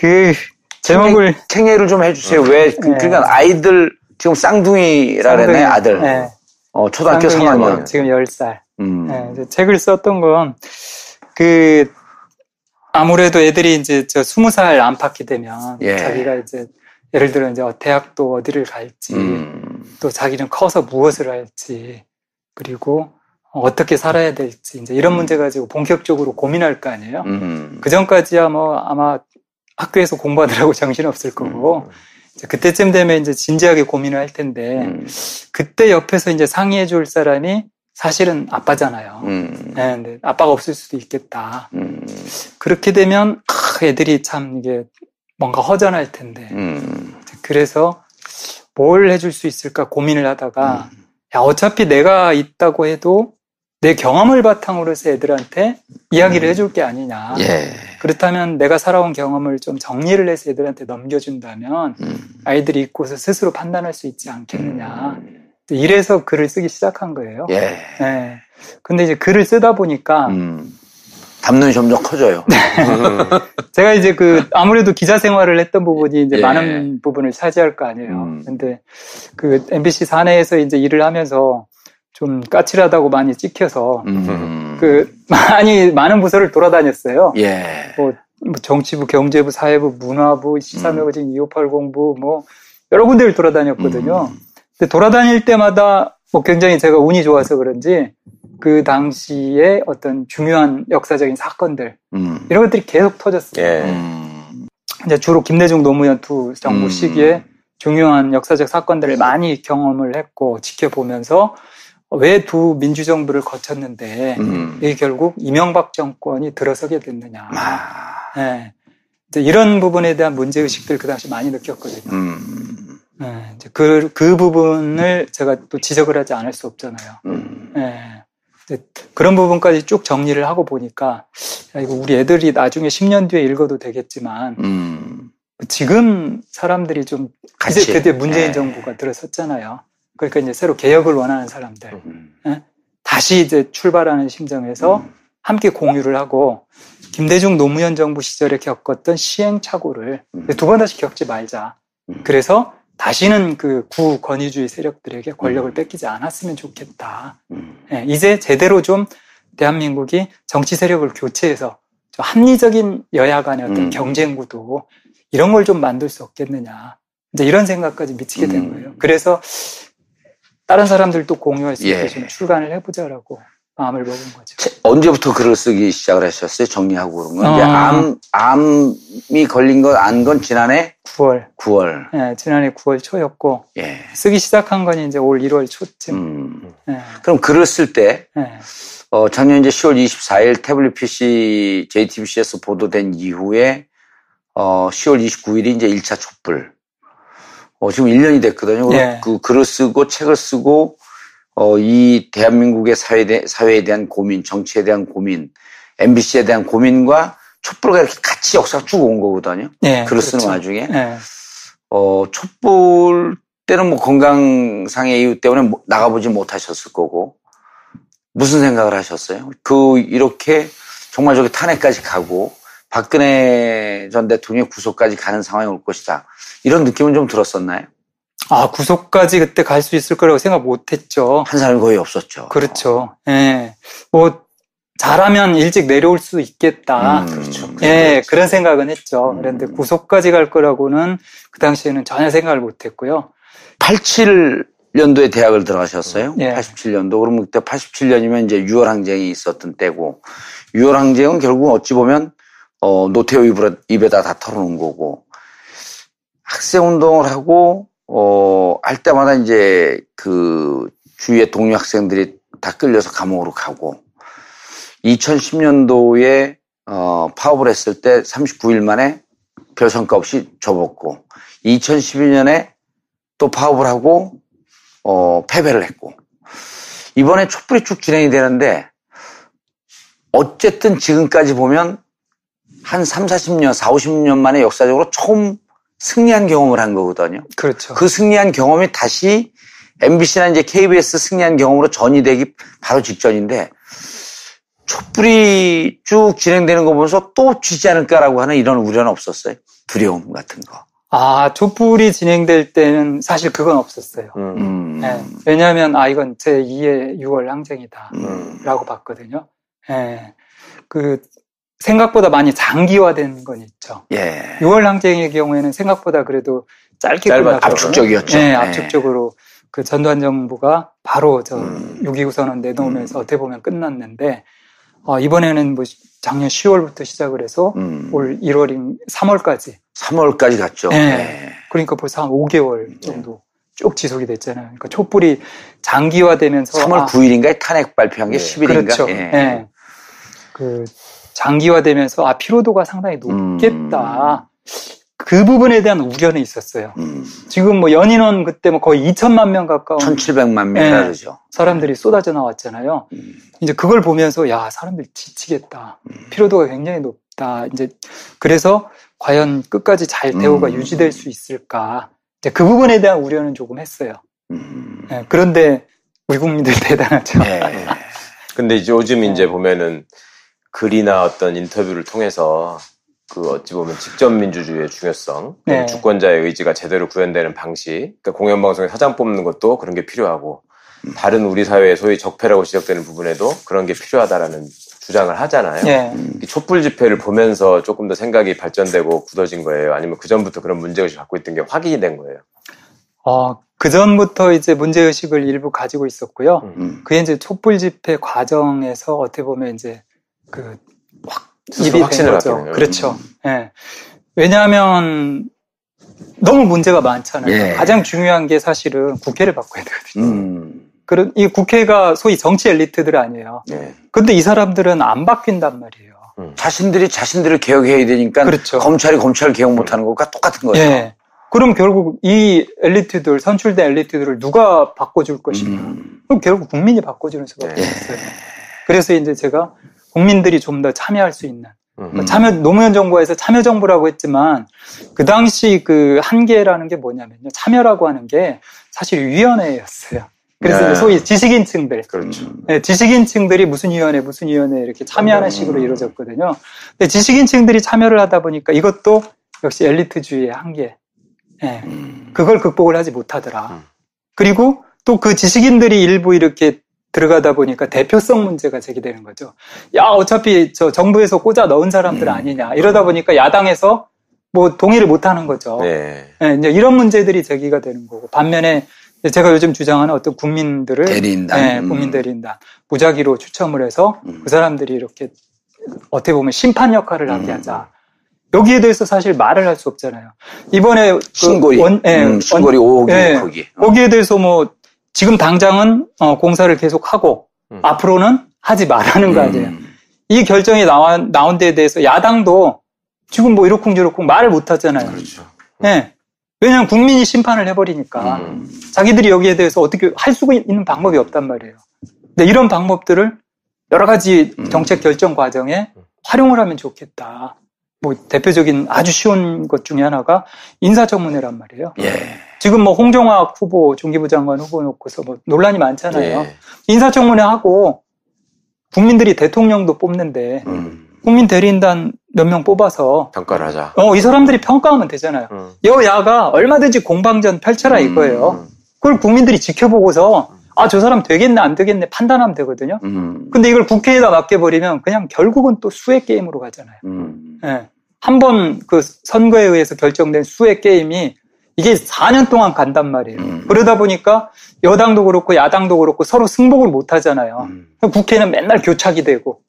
아니고. 제목을. 챙예를 좀 해주세요. 왜, 그러니까 아이들, 지금 쌍둥이라 그랬네, 아들. 네. 초등학교 3학년. 지금 10살. 네, 책을 썼던 건, 아무래도 애들이 이제 20살 안팎이 되면, 자기가 이제, 예를 들어 이제 대학도 어디를 갈지, 또 자기는 커서 무엇을 할지, 그리고 어떻게 살아야 될지, 이제 이런 문제 가지고 본격적으로 고민할 거 아니에요? 그 전까지야 아마 학교에서 공부하느라고 정신없을 거고, 그때쯤 되면 이제 진지하게 고민을 할 텐데, 그때 옆에서 이제 상의해 줄 사람이 사실은 아빠잖아요. 네, 근데 아빠가 없을 수도 있겠다. 그렇게 되면, 애들이 참 이게 뭔가 허전할 텐데. 그래서 뭘 해줄 수 있을까 고민을 하다가 야, 어차피 내가 있다고 해도 내 경험을 바탕으로 해서 애들한테 이야기를 해줄 게 아니냐. 예. 그렇다면 내가 살아온 경험을 좀 정리를 해서 애들한테 넘겨준다면 아이들이 읽고서 스스로 판단할 수 있지 않겠느냐. 이래서 글을 쓰기 시작한 거예요. 예. 네. 근데 이제 글을 쓰다 보니까 담론이 점점 커져요. 제가 이제 아무래도 기자 생활을 했던 부분이 이제 많은 부분을 차지할 거 아니에요. 근데 MBC 사내에서 이제 일을 하면서 좀 까칠하다고 많이 찍혀서 많은 부서를 돌아다녔어요. 예. 뭐 정치부, 경제부, 사회부, 문화부, 시사매거진 2580부 뭐 여러 군데를 돌아다녔거든요. 근데 돌아다닐 때마다 뭐 굉장히 제가 운이 좋아서 그런지 그 당시에 어떤 중요한 역사적인 사건들 이런 것들이 계속 터졌어요. 이제 주로 김대중 노무현 두 정부 시기에 중요한 역사적 사건들을 많이 경험을 했고 지켜보면서 왜 두 민주정부를 거쳤는데 이게 결국 이명박 정권이 들어서게 됐느냐. 네. 이제 이런 부분에 대한 문제의식들 그 당시 많이 느꼈거든요. 네. 이제 그 부분을 제가 또 지적을 하지 않을 수 없잖아요. 네. 그런 부분까지 쭉 정리를 하고 보니까 야, 이거 우리 애들이 나중에 10년 뒤에 읽어도 되겠지만 지금 사람들이 좀 이제 그때 문재인 정부가 들어섰잖아요. 그러니까 이제 새로 개혁을 원하는 사람들 다시 이제 출발하는 심정에서 함께 공유를 하고 김대중 노무현 정부 시절에 겪었던 시행착오를 두 번 다시 겪지 말자. 그래서 다시는 그 구권위주의 세력들에게 권력을 뺏기지 않았으면 좋겠다. 이제 제대로 좀 대한민국이 정치 세력을 교체해서 좀 합리적인 여야 간의 어떤 경쟁 구도 이런 걸 좀 만들 수 없겠느냐. 이제 이런 생각까지 미치게 된 거예요. 그래서 다른 사람들도 공유할 수 있게 좀 출간을 해보자라고 마음을 먹은 거죠. 언제부터 글을 쓰기 시작을 하셨어요? 정리하고 그런 건? 이제 암이 걸린 건, 안 건 지난해? 9월. 네, 지난해 9월 초였고. 쓰기 시작한 건 이제 올 1월 초쯤. 그럼 글을 쓸 때, 작년 이제 10월 24일 태블릿 PC JTBC에서 보도된 이후에, 10월 29일이 이제 1차 촛불. 지금 1년이 됐거든요. 그 글을 쓰고 책을 쓰고, 이 대한민국의 사회에 대한 고민, 정치에 대한 고민, MBC에 대한 고민과 촛불과 이렇게 같이 역사가 쭉 온 거거든요. 글을 쓰는 와중에. 촛불 때는 뭐 건강상의 이유 때문에 나가보지 못하셨을 거고, 무슨 생각을 하셨어요? 이렇게 정말 저기 탄핵까지 가고, 박근혜 전 대통령의 구속까지 가는 상황이 올 것이다. 이런 느낌은 좀 들었었나요? 구속까지 그때 갈 수 있을 거라고 생각 못 했죠. 한 사람이 거의 없었죠. 그렇죠. 뭐, 잘하면 일찍 내려올 수 있겠다. 그렇죠. 그런 생각은 했죠. 그런데 구속까지 갈 거라고는 그 당시에는 전혀 생각을 못 했고요. 87년도에 대학을 들어가셨어요. 87년도. 그러면 그때 87년이면 이제 6월 항쟁이 있었던 때고, 6월 항쟁은 결국 어찌 보면, 노태우 입에다 다 털어놓은 거고, 학생운동을 하고, 할 때마다 이제 주위에 동료 학생들이 다 끌려서 감옥으로 가고, 2010년도에, 파업을 했을 때 39일 만에 별 성과 없이 접었고, 2012년에 또 파업을 하고, 패배를 했고, 이번에 촛불이 쭉 진행이 되는데, 어쨌든 지금까지 보면 한 40, 50년 만에 역사적으로 처음 승리한 경험을 한 거거든요. 그렇죠. 그 승리한 경험이 다시 MBC나 이제 KBS 승리한 경험으로 전이되기 바로 직전인데, 촛불이 쭉 진행되는 거 보면서 또 쥐지 않을까라고 하는 이런 우려는 없었어요? 두려움 같은 거. 촛불이 진행될 때는 사실 그건 없었어요. 왜냐하면, 이건 제2의 6월 항쟁이다. 라고 봤거든요. 생각보다 많이 장기화된 건 있죠. 6월 항쟁의 경우에는 생각보다 그래도 짧게 끝났죠. 압축적이었죠. 압축적으로 그 전두환 정부가 바로 6.29 선언 내놓으면서 어떻게 보면 끝났는데, 이번에는 뭐 작년 10월부터 시작을 해서 올 3월까지 갔죠. 그러니까 벌써 한 5개월 정도 쭉 지속이 됐잖아요. 그러니까 촛불이 장기화되면서 3월 9일인가에 탄핵 발표한 게 10일인가? 그렇죠. 장기화되면서 피로도가 상당히 높겠다. 그 부분에 대한 우려는 있었어요. 지금 뭐 연인원 그때 뭐 거의 2천만 명 가까운 1,700만 명이라 그러죠. 사람들이 쏟아져 나왔잖아요. 이제 그걸 보면서 야, 사람들 지치겠다. 피로도가 굉장히 높다. 이제 그래서 과연 끝까지 잘 대우가 유지될 수 있을까? 이제 그 부분에 대한 우려는 조금 했어요. 네, 그런데 우리 국민들 대단하죠. 네. 근데 이제 요즘 이제 보면은 글이나 어떤 인터뷰를 통해서 그 어찌 보면 직접 민주주의의 중요성, 네. 주권자의 의지가 제대로 구현되는 방식, 그러니까 공영방송에 사장 뽑는 것도 그런 게 필요하고 다른 우리 사회의 소위 적폐라고 지적되는 부분에도 그런 게 필요하다라는 주장을 하잖아요. 네. 촛불 집회를 보면서 조금 더 생각이 발전되고 굳어진 거예요? 아니면 그 전부터 그런 문제의식을 갖고 있던 게 확인이 된 거예요? 그 전부터 이제 문제의식을 일부 가지고 있었고요. 그게 이제 촛불 집회 과정에서 어떻게 보면 이제 입이 된 거죠. 그렇죠. 예. 왜냐하면 너무 문제가 많잖아요. 예. 가장 중요한 게 사실은 국회를 바꿔야 되거든요. 그런 이 국회가 소위 정치 엘리트들 아니에요. 예. 근데 이 사람들은 안 바뀐단 말이에요. 자신들을 개혁해야 되니까 그렇죠. 검찰이 검찰 개혁 못하는 것과 똑같은 거죠. 예. 그럼 결국 이 엘리트들, 선출된 엘리트들을 누가 바꿔줄 것이냐. 그럼 결국 국민이 바꿔주는 수밖에 없어요. 그래서 이제 제가 국민들이 좀 더 참여할 수 있는 노무현 정부에서 참여정부라고 했지만 그 당시 그 한계라는 게 뭐냐면요. 참여라고 하는 게 사실 위원회였어요. 그래서 네. 소위 지식인층들, 그렇죠. 네, 지식인층들이 무슨 위원회 이렇게 참여하는 식으로 이루어졌거든요. 근데 지식인층들이 참여를 하다 보니까 이것도 역시 엘리트주의의 한계. 네, 그걸 극복을 하지 못하더라. 그리고 또 그 지식인들이 일부 이렇게 들어가다 보니까 대표성 문제가 제기되는 거죠. 야, 어차피 저 정부에서 꽂아 넣은 사람들 아니냐. 이러다 보니까 야당에서 뭐 동의를 못 하는 거죠. 네. 네, 이제 이런 문제들이 제기가 되는 거고. 반면에 제가 요즘 주장하는 어떤 국민들을 대리인단. 네, 국민 대리인단. 무작위로 추첨을 해서 그 사람들이 이렇게 어떻게 보면 심판 역할을 하게 하자. 여기에 대해서 사실 말을 할 수 없잖아요. 이번에 신고리 5기 거기. 거기에 대해서 뭐 지금 당장은 공사를 계속하고 앞으로는 하지 말라는 거 아니에요. 이 결정이 나온 데에 대해서 야당도 지금 뭐 이러쿵저러쿵 말을 못 하잖아요. 그렇죠. 네. 왜냐하면 국민이 심판을 해버리니까 자기들이 여기에 대해서 어떻게 할 수가 있는 방법이 없단 말이에요. 근데 이런 방법들을 여러 가지 정책 결정 과정에 활용을 하면 좋겠다. 뭐 대표적인 아주 쉬운 것 중에 하나가 인사청문회란 말이에요. 예. 지금 뭐 홍정학 후보, 중기부 장관 후보 놓고서 뭐 논란이 많잖아요. 예. 인사청문회 하고 국민들이 대통령도 뽑는데 국민 대리인단 몇 명 뽑아서 평가를 하자. 이 사람들이 평가하면 되잖아요. 여야가 얼마든지 공방전 펼쳐라 이거예요. 그걸 국민들이 지켜보고서 저 사람 되겠네 안 되겠네 판단하면 되거든요. 근데 이걸 국회에다 맡겨버리면 그냥 결국은 또 수의 게임으로 가잖아요. 네. 한번 그 선거에 의해서 결정된 수의 게임이 이게 4년 동안 간단 말이에요. 그러다 보니까 여당도 그렇고 야당도 그렇고 서로 승복을 못 하잖아요. 국회는 맨날 교착이 되고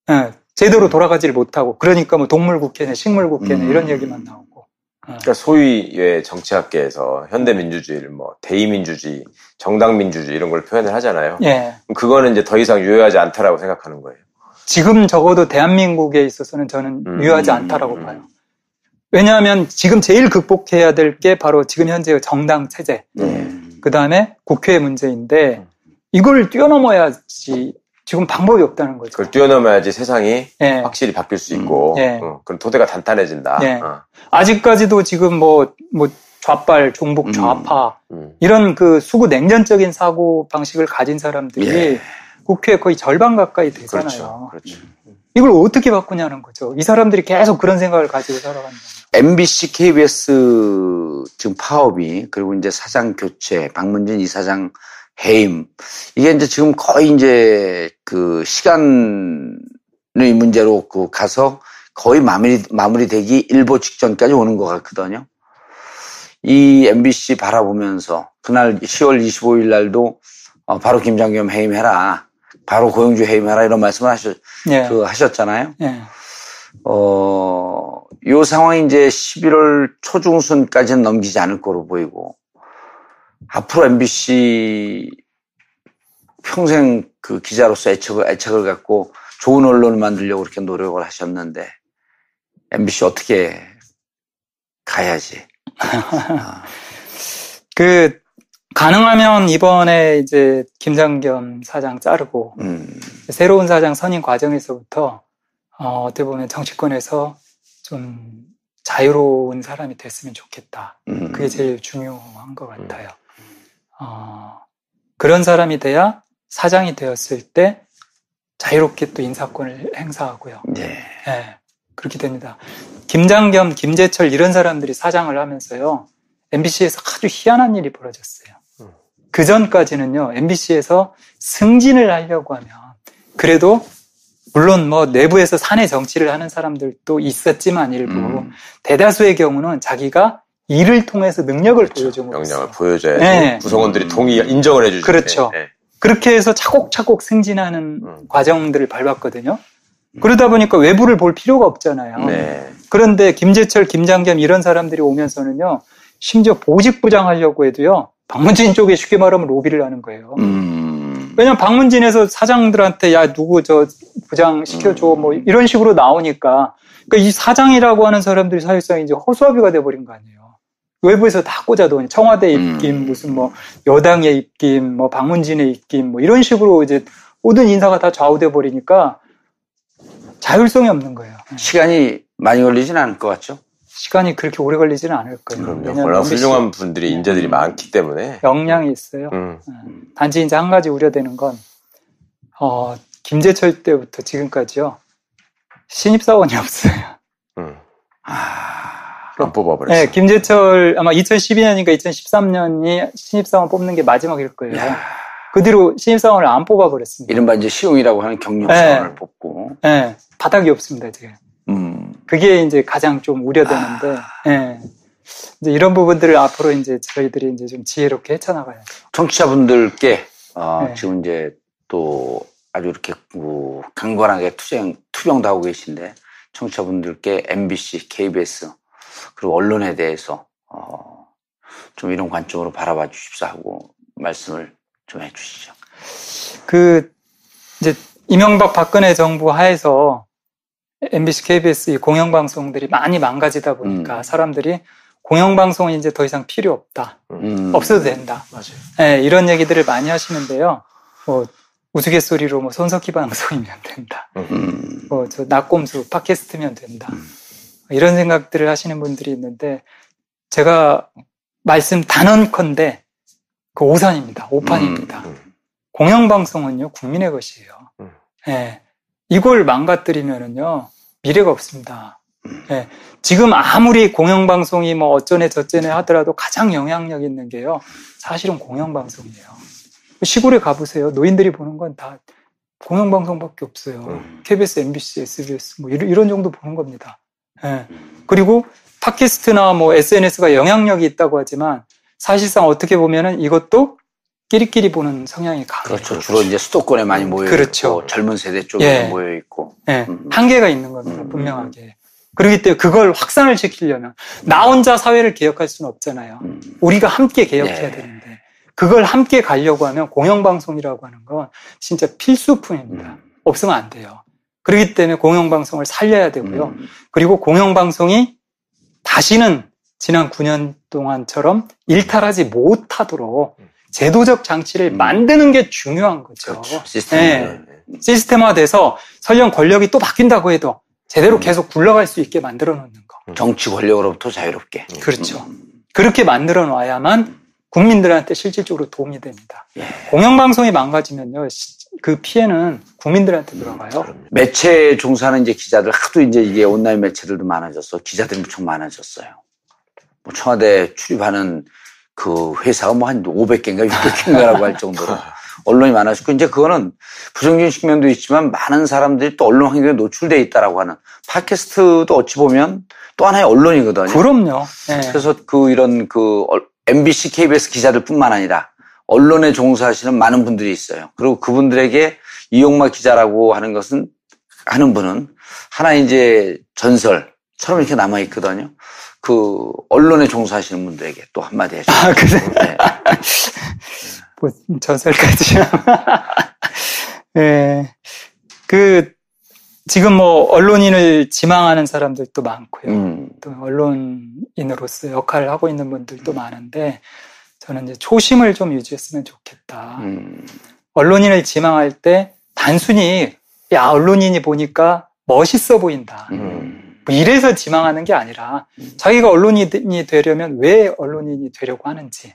네. 제대로 돌아가지를 못하고 그러니까 뭐 동물국회네 식물국회네 이런 얘기만 나오고. 그러니까 소위 정치학계에서 현대민주주의를 뭐 대의민주주의, 정당민주주의 이런 걸 표현을 하잖아요. 예. 그거는 이제 더 이상 유효하지 않다라고 생각하는 거예요. 지금 적어도 대한민국에 있어서는 저는 유효하지 않다라고 봐요. 왜냐하면 지금 제일 극복해야 될 게 바로 지금 현재의 정당 체제, 그 다음에 국회의 문제인데 이걸 뛰어넘어야지. 지금 방법이 없다는 거죠. 그걸 뛰어넘어야지 세상이 확실히 바뀔 수 있고, 그럼 토대가 단단해진다. 아직까지도 지금 뭐 좌빨, 종북, 좌파, 이런 그 수구 냉전적인 사고 방식을 가진 사람들이 국회에 거의 절반 가까이 되잖아요. 그렇죠. 이걸 어떻게 바꾸냐는 거죠. 이 사람들이 계속 그런 생각을 가지고 살아간다. MBC, KBS 지금 파업이, 그리고 이제 사장 교체, 박문진 이사장 해임. 이게 이제 지금 거의 이제 그 시간의 문제로 가서 거의 마무리되기 일보 직전까지 오는 것 같거든요. 이 MBC 바라보면서 그날 10월 25일 날도 바로 김장겸 해임해라. 바로 고영주 해임해라. 이런 말씀을 하셨잖아요. 요 상황이 이제 11월 초중순까지는 넘기지 않을 거로 보이고, 앞으로 MBC 평생 그 기자로서 애착을 갖고 좋은 언론을 만들려고 그렇게 노력을 하셨는데 MBC 어떻게 가야지. 가능하면 이번에 이제 김장겸 사장 자르고, 새로운 사장 선임 과정에서부터, 어떻게 보면 정치권에서 좀 자유로운 사람이 됐으면 좋겠다. 그게 제일 중요한 것 같아요. 그런 사람이 돼야 사장이 되었을 때 자유롭게 또 인사권을 행사하고요. 네, 그렇게 됩니다. 김장겸, 김재철 이런 사람들이 사장을 하면서요, MBC에서 아주 희한한 일이 벌어졌어요. 그 전까지는요, MBC에서 승진을 하려고 하면, 그래도 물론 뭐 내부에서 사내 정치를 하는 사람들도 있었지만 일부 대다수의 경우는 자기가 일을 통해서 능력을 보여준 거였어요. 역량을 보여줘야지. 네. 구성원들이 인정을 해주죠. 그렇죠. 네. 그렇게 해서 차곡차곡 승진하는 과정들을 밟았거든요. 그러다 보니까 외부를 볼 필요가 없잖아요. 네. 그런데 김재철, 김장겸 이런 사람들이 오면서는요, 심지어 보직부장 하려고 해도요, 박문진 쪽에 쉽게 말하면 로비를 하는 거예요. 왜냐면 박문진에서 사장들한테 야 누구 저 부장 시켜줘 뭐 이런 식으로 나오니까, 그러니까 이 사장이라고 하는 사람들이 사실상 이제 허수아비가 돼버린 거 아니에요. 외부에서 다 꽂아도 청와대 입김, 무슨 뭐 여당의 입김, 뭐 박문진의 입김, 뭐 이런 식으로 이제 모든 인사가 다 좌우돼 버리니까 자율성이 없는 거예요. 시간이 많이 걸리진 않을 것 같죠? 시간이 그렇게 오래 걸리지는 않을 거예요. 그럼요. 워낙 훌륭한 분들이, 인재들이 많기 때문에. 역량이 있어요. 단지 이제 한 가지 우려되는 건, 김재철 때부터 지금까지요, 신입사원이 없어요. 안 뽑아버렸어요. 네, 김재철 아마 2012년인가 2013년이 신입사원 뽑는 게 마지막일 거예요. 그 뒤로 신입사원을 안 뽑아버렸습니다. 이른바 이제 시용이라고 하는 경력사원을 뽑고. 네, 바닥이 없습니다, 지금. 그게 이제 가장 좀 우려되는데, 예. 이제 이런 부분들을 앞으로 이제 저희들이 이제 좀 지혜롭게 헤쳐나가야죠. 청취자분들께, 지금 이제 또 아주 이렇게 강건하게 투병도 하고 계신데, 청취자분들께 MBC, KBS, 그리고 언론에 대해서, 좀 이런 관점으로 바라봐 주십사 하고 말씀을 좀 해 주시죠. 이제 이명박 박근혜 정부 하에서 MBC, KBS 이 공영방송들이 많이 망가지다 보니까 사람들이 공영방송은 이제 더 이상 필요 없다. 없어도 된다. 맞아요. 네, 이런 얘기들을 많이 하시는데요. 뭐, 우스갯소리로 뭐 손석희 방송이면 된다. 뭐, 낙곰수, 팟캐스트면 된다. 이런 생각들을 하시는 분들이 있는데, 제가 말씀 단언컨대 그 오산입니다. 오판입니다. 공영방송은요, 국민의 것이에요. 네. 이걸 망가뜨리면은요, 미래가 없습니다. 네. 지금 아무리 공영방송이 뭐 어쩌네 저쩌네 하더라도 가장 영향력 있는 게요, 사실은 공영방송이에요. 시골에 가보세요. 노인들이 보는 건 다 공영방송밖에 없어요. KBS, MBC, SBS 뭐 이런 정도 보는 겁니다. 네. 그리고 팟캐스트나 뭐 SNS가 영향력이 있다고 하지만 사실상 어떻게 보면은 이것도 끼리끼리 보는 성향이 강해요. 그렇죠. 주로 이제 수도권에 많이 모여 그렇죠. 있고 젊은 세대 쪽에 모여 있고. 네. 한계가 있는 겁니다. 분명하게. 그렇기 때문에 그걸 확산을 시키려면 나 혼자 사회를 개혁할 수는 없잖아요. 우리가 함께 개혁해야 되는데 그걸 함께 가려고 하면 공영방송이라고 하는 건 진짜 필수품입니다. 없으면 안 돼요. 그렇기 때문에 공영방송을 살려야 되고요. 그리고 공영방송이 다시는 지난 9년 동안처럼 일탈하지 못하도록 제도적 장치를 만드는 게 중요한 거죠. 그렇죠. 시스템화돼서 설령 권력이 또 바뀐다고 해도 제대로 계속 굴러갈 수 있게 만들어 놓는 거. 정치 권력으로부터 자유롭게. 그렇죠. 그렇게 만들어 놔야만 국민들한테 실질적으로 도움이 됩니다. 공영방송이 망가지면요, 그 피해는 국민들한테 들어가요. 매체에 종사하는 이제 기자들, 하도 이제 이게 온라인 매체들도 많아졌어. 기자들이 무척 많아졌어요. 뭐 청와대 출입하는 그 회사가 뭐 한 500개인가 600개인가라고 할 정도로 언론이 많아졌고, 이제 그거는 부정적인 측면도 있지만 많은 사람들이 또 언론 환경에 노출되어 있다라고 하는, 팟캐스트도 어찌 보면 또 하나의 언론이거든요. 그럼요. 네. 그래서 이런 MBC, KBS 기자들뿐만 아니라 언론에 종사하시는 많은 분들이 있어요. 그리고 그분들에게 이용마 기자라고 하는 분은 하나의 이제 전설처럼 이렇게 남아 있거든요. 언론에 종사하시는 분들에게 또 한마디 해주세요. 아, 그래. 네. 뭐, 전설까지요. 네. 지금 뭐 언론인을 지망하는 사람들도 많고요. 또 언론인으로서 역할을 하고 있는 분들도 많은데 저는 이제 초심을 좀 유지했으면 좋겠다. 언론인을 지망할 때 단순히 야 언론인이 보니까 멋있어 보인다. 뭐 이래서 지망하는 게 아니라 자기가 언론인이 되려면 왜 언론인이 되려고 하는지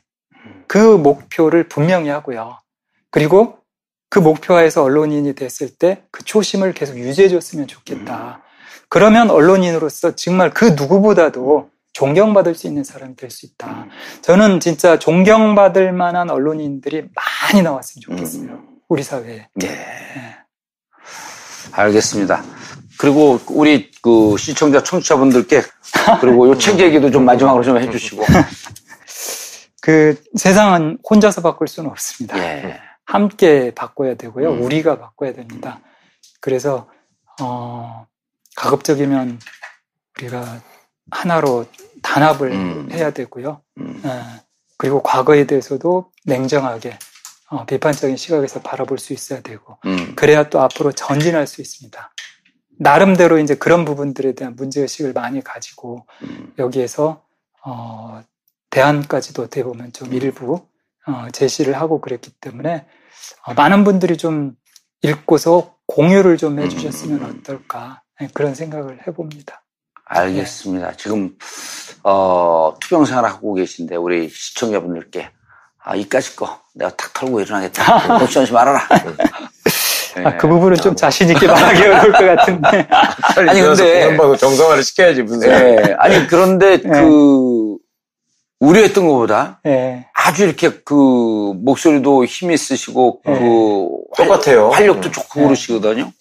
그 목표를 분명히 하고요. 그리고 그 목표하에서 언론인이 됐을 때 그 초심을 계속 유지해줬으면 좋겠다. 그러면 언론인으로서 정말 그 누구보다도 존경받을 수 있는 사람이 될 수 있다. 저는 진짜 존경받을 만한 언론인들이 많이 나왔으면 좋겠어요. 우리 사회에. 네. 알겠습니다. 그리고 우리 그 시청자, 청취자분들께 그리고 요 책 얘기도 좀 마지막으로 좀 해주시고. 그 세상은 혼자서 바꿀 수는 없습니다. 예. 함께 바꿔야 되고요. 우리가 바꿔야 됩니다. 그래서 가급적이면 우리가 하나로 단합을 해야 되고요. 그리고 과거에 대해서도 냉정하게 비판적인 시각에서 바라볼 수 있어야 되고 그래야 또 앞으로 전진할 수 있습니다. 나름대로 이제 그런 부분들에 대한 문제의식을 많이 가지고 여기에서 대안까지도 어떻게 보면 좀 일부 제시를 하고 그랬기 때문에 많은 분들이 좀 읽고서 공유를 좀 해주셨으면 어떨까 그런 생각을 해봅니다. 알겠습니다. 네. 지금 투병 생활하고 계신데 우리 시청자분들께 이까짓 거 내가 탁 털고 일어나겠다. 걱정하지 말아라. 네. 그 부분은 좀 자신 있게 말하기 어려울 것 같은데. 아니 근데 정상화를 시켜야지 무슨. 네. 아니 그런데 그 우려했던 것보다 아주 이렇게 그 목소리도 힘이 있으시고 그 똑같아요. 활력도 좋고 그러시거든요.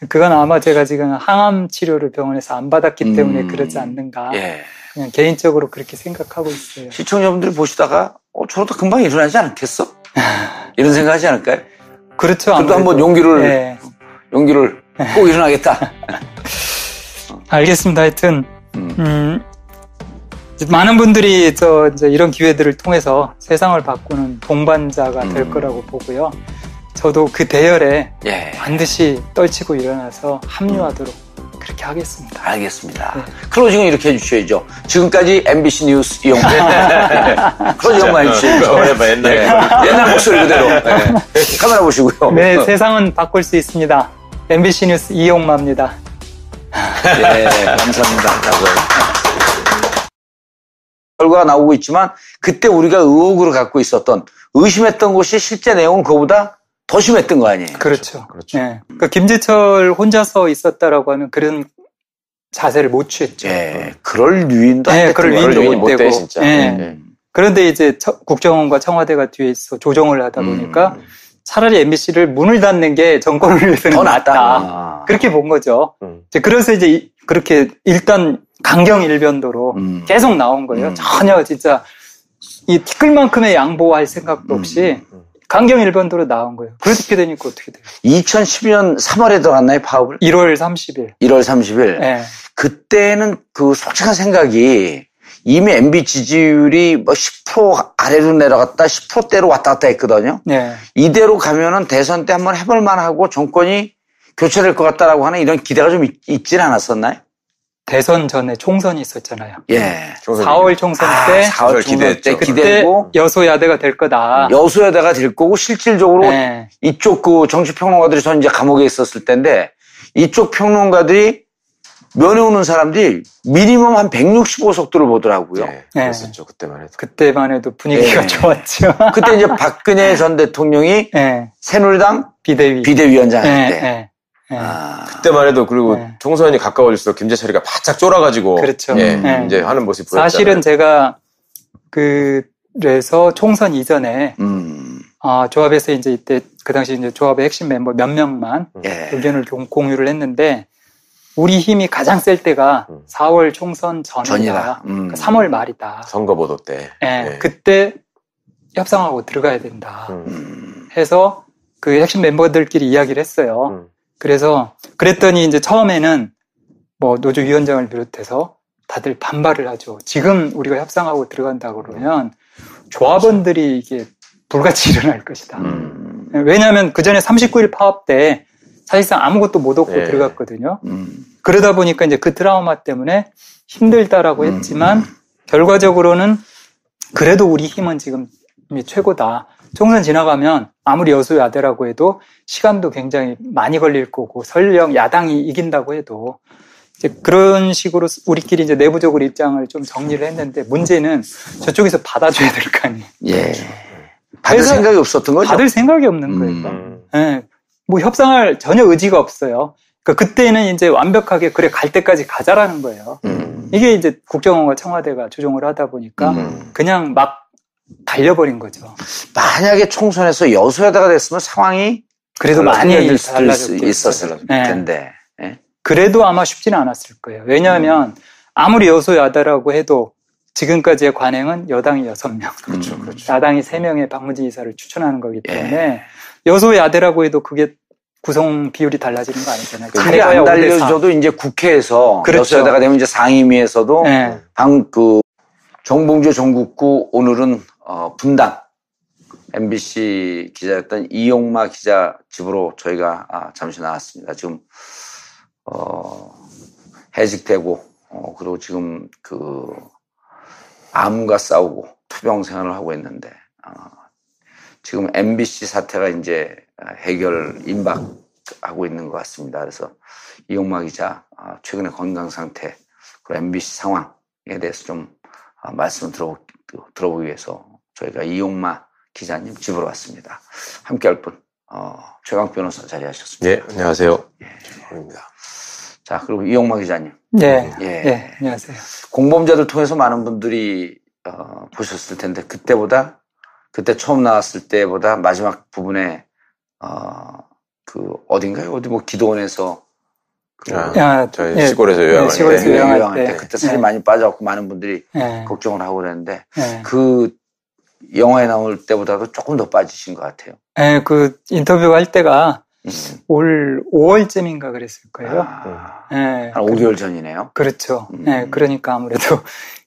그건 아마 제가 지금 항암 치료를 병원에서 안 받았기 때문에 그러지 않는가. 그냥 개인적으로 그렇게 생각하고 있어요. 시청자분들이 보시다가 저러다 금방 일어나지 않겠어? 이런 생각하지 않을까요? 그렇죠. 그래도 한번 용기를 꼭 일어나겠다. 알겠습니다. 하여튼 많은 분들이 이제 이런 기회들을 통해서 세상을 바꾸는 동반자가 될 거라고 보고요. 저도 그 대열에 반드시 떨치고 일어나서 합류하도록 그렇게 하겠습니다. 알겠습니다. 클로징은 이렇게 해주셔야죠. 지금까지 MBC 뉴스 이용만. 클로징만 해주셔야죠. 옛날 목소리 그대로. 카메라 보시고요. 네, 세상은 바꿀 수 있습니다. MBC 뉴스 이용마입니다. 감사합니다. 결과가 나오고 있지만 그때 우리가 의혹으로 갖고 있었던 의심했던 것이 실제 내용은 그거보다 더 심했던 거 아니에요? 그렇죠. 네. 그러니까 김재철 혼자서 있었다라고 하면 그런 자세를 못 취했죠. 그럴 유인도 안 됐던 그럴 유인도 못 되고. 진짜. 그런데 이제 국정원과 청와대가 뒤에 있어 조정을 하다 보니까 차라리 MBC를 문을 닫는 게 정권을 위해서는 더 낫다. 그렇게 본 거죠. 그래서 이제 그렇게 일단 강경일변도로 계속 나온 거예요. 전혀 진짜 이 티끌만큼의 양보할 생각도 없이 강경일변도로 나온 거예요. 그렇게 되니까 어떻게 돼요? 2012년 3월에 들어갔나요, 파업을? 1월 30일. 1월 30일. 그때는 그 솔직한 생각이 이미 MB 지지율이 뭐 10% 아래로 내려갔다 10%대로 왔다 갔다 했거든요. 이대로 가면은 대선 때 한번 해볼 만하고 정권이 교체될 것 같다라고 하는 이런 기대가 좀 있진 않았었나요? 대선 전에 총선이 있었잖아요. 4월 총선 때. 4월 총선 때 기대고. 여소야대가 될 거다. 여소야대가 될 거고 실질적으로 이쪽 그 정치평론가들이 전 이제 감옥에 있었을 때인데 이쪽 평론가들이 면회 오는 사람들이 미니멈 한 165석도를 보더라고요. 그랬었죠. 그때만 해도. 그때만 해도 분위기가 좋았죠. 그때 이제 박근혜 전 대통령이 새누리당 비대위원장 할 때. 그때만 해도 그리고 총선이 가까워질수록 김재철이가 바짝 쫄아가지고 그렇죠. 이제 하는 모습이 보였잖아요. 사실은 제가 그래서 총선 이전에 조합에서 이제 이때 그 당시 이제 조합의 핵심 멤버 몇 명만 의견을 공유를 했는데 우리 힘이 가장 셀 때가 4월 총선 전이다. 3월 말이다. 선거보도 때. 그때 협상하고 들어가야 된다. 해서 그 핵심 멤버들끼리 이야기를 했어요. 그래서 그랬더니 이제 처음에는 뭐 노조위원장을 비롯해서 다들 반발을 하죠. 지금 우리가 협상하고 들어간다 그러면 조합원들이 이게 불같이 일어날 것이다. 왜냐하면 그 전에 39일 파업 때 사실상 아무것도 못 얻고 들어갔거든요. 그러다 보니까 이제 그 트라우마 때문에 힘들다라고 했지만 결과적으로는 그래도 우리 힘은 지금 최고다. 총선 지나가면 아무리 여소야대라고 해도 시간도 굉장히 많이 걸릴 거고 설령 야당이 이긴다고 해도 이제 그런 식으로 우리끼리 이제 내부적으로 입장을 좀 정리를 했는데 문제는 저쪽에서 받아줘야 될 거 아니에요. 예. 받을 생각이 없었던 거죠? 받을 생각이 없는 거예요. 예. 뭐 협상할 전혀 의지가 없어요. 그러니까 그때는 이제 완벽하게 그래 갈 때까지 가자라는 거예요. 이게 이제 국정원과 청와대가 조정을 하다 보니까 그냥 막 달려버린 거죠. 만약에 총선에서 여소야대가 됐으면 상황이 그래도 많이 있었을 텐데. 예? 그래도 아마 쉽지는 않았을 거예요. 왜냐하면 아무리 여소야대라고 해도 지금까지의 관행은 여당이 6명, 그렇죠. 야당이 3명의 박문진 이사를 추천하는 거기 때문에 여소야대라고 해도 그게 구성 비율이 달라지는 거 아니잖아요. 그게 안 달려줘도 이제 국회에서 그렇죠. 여소야대가 되면 이제 상임위에서도 정봉주 전국구 오늘은 분당 MBC 기자였던 이용마 기자 집으로 저희가 잠시 나왔습니다. 지금 해직되고 그리고 지금 암과 싸우고 투병 생활을 하고 있는데 지금 MBC 사태가 이제 해결 임박하고 있는 것 같습니다. 그래서 이용마 기자 최근의 건강 상태 그리고 MBC 상황에 대해서 좀 말씀을 들어보기 위해서 저희가 이용마 기자님 집으로 왔습니다. 함께할 분 최강 변호사 자리하셨습니다. 네, 안녕하세요. 최강입니다. 자, 그리고 이용마 기자님. 네, 네, 안녕하세요. 공범자들 통해서 많은 분들이 보셨을 텐데 그때 처음 나왔을 때보다 마지막 부분에 어딘가요? 어디 뭐 기도원에서 저희 시골에서 요양할 때 그때 살이 많이 빠져갖고 많은 분들이 걱정을 하고 그랬는데 그 영화에 나올 때보다도 조금 더 빠지신 것 같아요. 네, 그 인터뷰 할 때가 올 5월쯤인가 그랬을 거예요. 한 5개월 전이네요. 그렇죠. 네, 그러니까 아무래도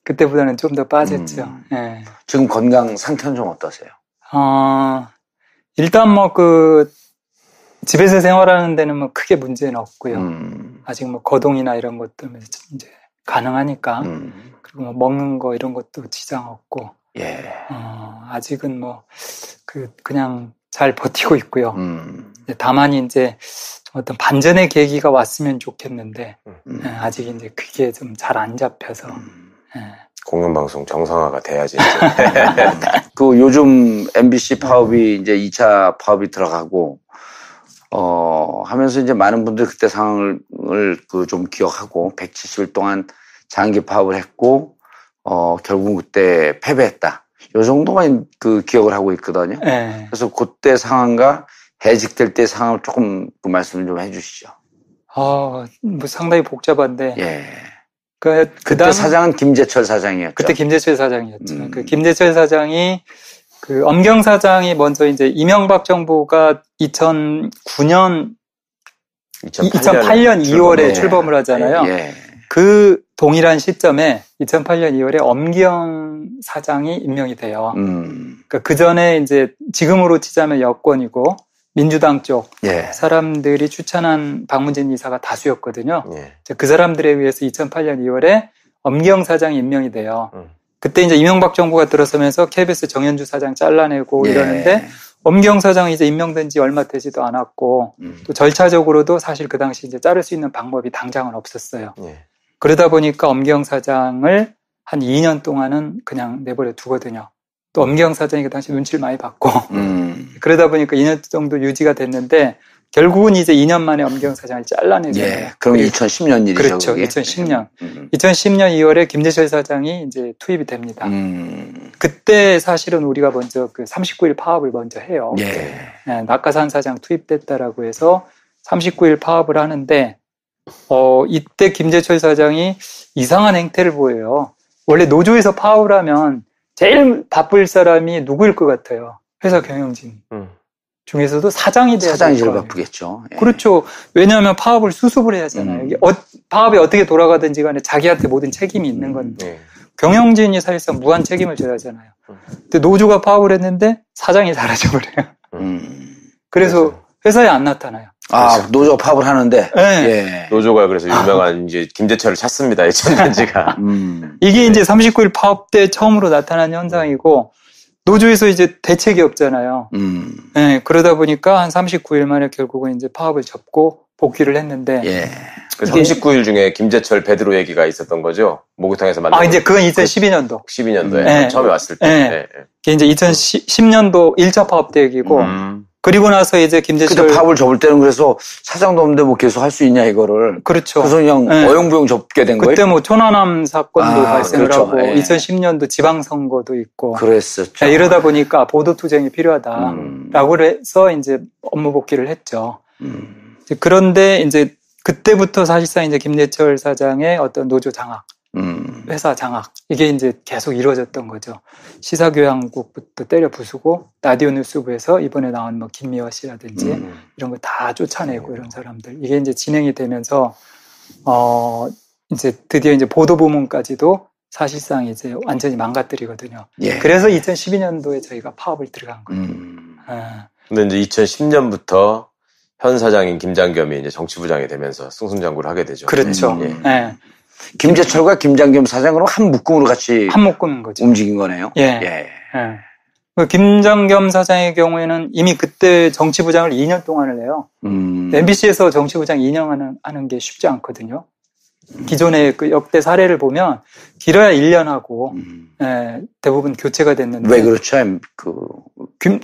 그때보다는 좀 더 빠졌죠. 네. 지금 건강 상태는 좀 어떠세요? 일단 집에서 생활하는 데는 뭐 크게 문제는 없고요. 아직 뭐 거동이나 이런 것도 이제 가능하니까. 그리고 뭐 먹는 거 이런 것도 지장 없고. 아직은 그냥 잘 버티고 있고요. 다만 이제 어떤 반전의 계기가 왔으면 좋겠는데, 아직 이제 그게 좀 잘 안 잡혀서. 공영방송 정상화가 돼야지. 요즘 MBC 파업이 이제 2차 파업이 들어가고, 하면서 이제 많은 분들이 그때 상황을 좀 기억하고, 170일 동안 장기 파업을 했고, 결국 그때 패배했다. 요 정도만 기억을 하고 있거든요. 그래서 그때 상황과 해직될 때 상황을 조금 말씀을 좀 해주시죠. 뭐 상당히 복잡한데. 그때 사장은 김재철 사장이었죠. 그때 김재철 사장이었죠. 김재철 사장이 엄경 사장이 먼저 이제 이명박 정부가 2008년 2월에 출범을 하잖아요. 그 동일한 시점에 2008년 2월에 엄경 사장이 임명이 돼요. 그러니까 그 전에 이제 지금으로 치자면 여권이고 민주당 쪽 사람들이 추천한 박문진 이사가 다수였거든요. 그 사람들에 의해서 2008년 2월에 엄경 사장이 임명이 돼요. 그때 이제 이명박 정부가 들어서면서 KBS 정현주 사장 잘라내고 이러는데 엄경 사장이 이제 임명된 지 얼마 되지도 않았고 또 절차적으로도 사실 그 당시 이제 자를 수 있는 방법이 당장은 없었어요. 그러다 보니까 엄경 사장을 한 2년 동안은 그냥 내버려 두거든요. 또 엄경 사장이 그 당시 눈치를 많이 받고 그러다 보니까 2년 정도 유지가 됐는데 결국은 이제 2년 만에 엄경 사장을 잘라내잖아요. 그럼 2010년 일이죠. 그렇죠. 그게? 2010년. 2010년 2월에 김재철 사장이 이제 투입이 됩니다. 그때 사실은 우리가 먼저 39일 파업을 먼저 해요. 낙하산 사장 투입됐다라고 해서 39일 파업을 하는데 이때 김재철 사장이 이상한 행태를 보여요. 원래 노조에서 파업을 하면 제일 바쁠 사람이 누구일 것 같아요? 회사 경영진 중에서도 사장이 돼야 사장이 제일 바쁘겠죠. 그렇죠. 왜냐하면 파업을 수습을 해야 하잖아요. 파업이 어떻게 돌아가든지 간에 자기한테 모든 책임이 있는 건데 경영진이 사실상 무한 책임을 져야 하잖아요. 근데 노조가 파업을 했는데 사장이 사라져버려요. 그래서 회사에 안 나타나요. 아, 노조가 파업을 하는데. 네. 예. 노조가 그래서 유명한 이제 김재철을 찾습니다. 이 전단지가. 이게 이제 39일 파업 때 처음으로 나타난 현상이고, 노조에서 이제 대책이 없잖아요. 네, 그러다 보니까 한 39일 만에 결국은 이제 파업을 접고 복귀를 했는데. 예. 그 39일 중에 김재철 베드로 얘기가 있었던 거죠. 목욕탕에서 만난. 아, 이제 그건 2012년도. 12년도에. 네. 처음에 왔을 때. 네. 네. 그게 이제 2010년도 1차 파업 때 얘기고, 그리고 나서 이제 김재철. 그때 파업을 접을 때는 그래서 사장도 없는데 뭐 계속 할 수 있냐, 이거를. 그렇죠. 그래서 그냥 어영부영 접게 된 거예요? 그때 뭐 초나남 사건도 발생을 그렇죠. 하고, 예. 2010년도 지방선거도 있고. 그랬었죠. 네, 이러다 보니까 보도투쟁이 필요하다라고 해서 이제 업무 복귀를 했죠. 그런데 이제 그때부터 사실상 이제 김재철 사장의 어떤 노조 장악, 회사 장악, 이게 이제 계속 이루어졌던 거죠. 시사교양국부터 때려 부수고, 라디오 뉴스부에서 이번에 나온 뭐 김미화 씨라든지 이런 거 다 쫓아내고 이런 사람들. 이게 이제 진행이 되면서, 이제 드디어 이제 보도부문까지도 사실상 이제 완전히 망가뜨리거든요. 예. 그래서 2012년도에 저희가 파업을 들어간 거예요. 근데 이제 2010년부터 현 사장인 김장겸이 이제 정치부장이 되면서 승승장구를 하게 되죠. 그렇죠. 예. 네. 김재철과 김장겸 사장으로 한 묶음으로 같이 한 묶음인 거죠. 움직인 거네요. 예. 예. 그 김장겸 사장의 경우에는 이미 그때 정치부장을 2년 동안을 해요. MBC에서 정치부장 2년 하는 게 쉽지 않거든요. 기존의 그 역대 사례를 보면 길어야 1년 하고 예, 대부분 교체가 됐는데. 왜 그렇죠?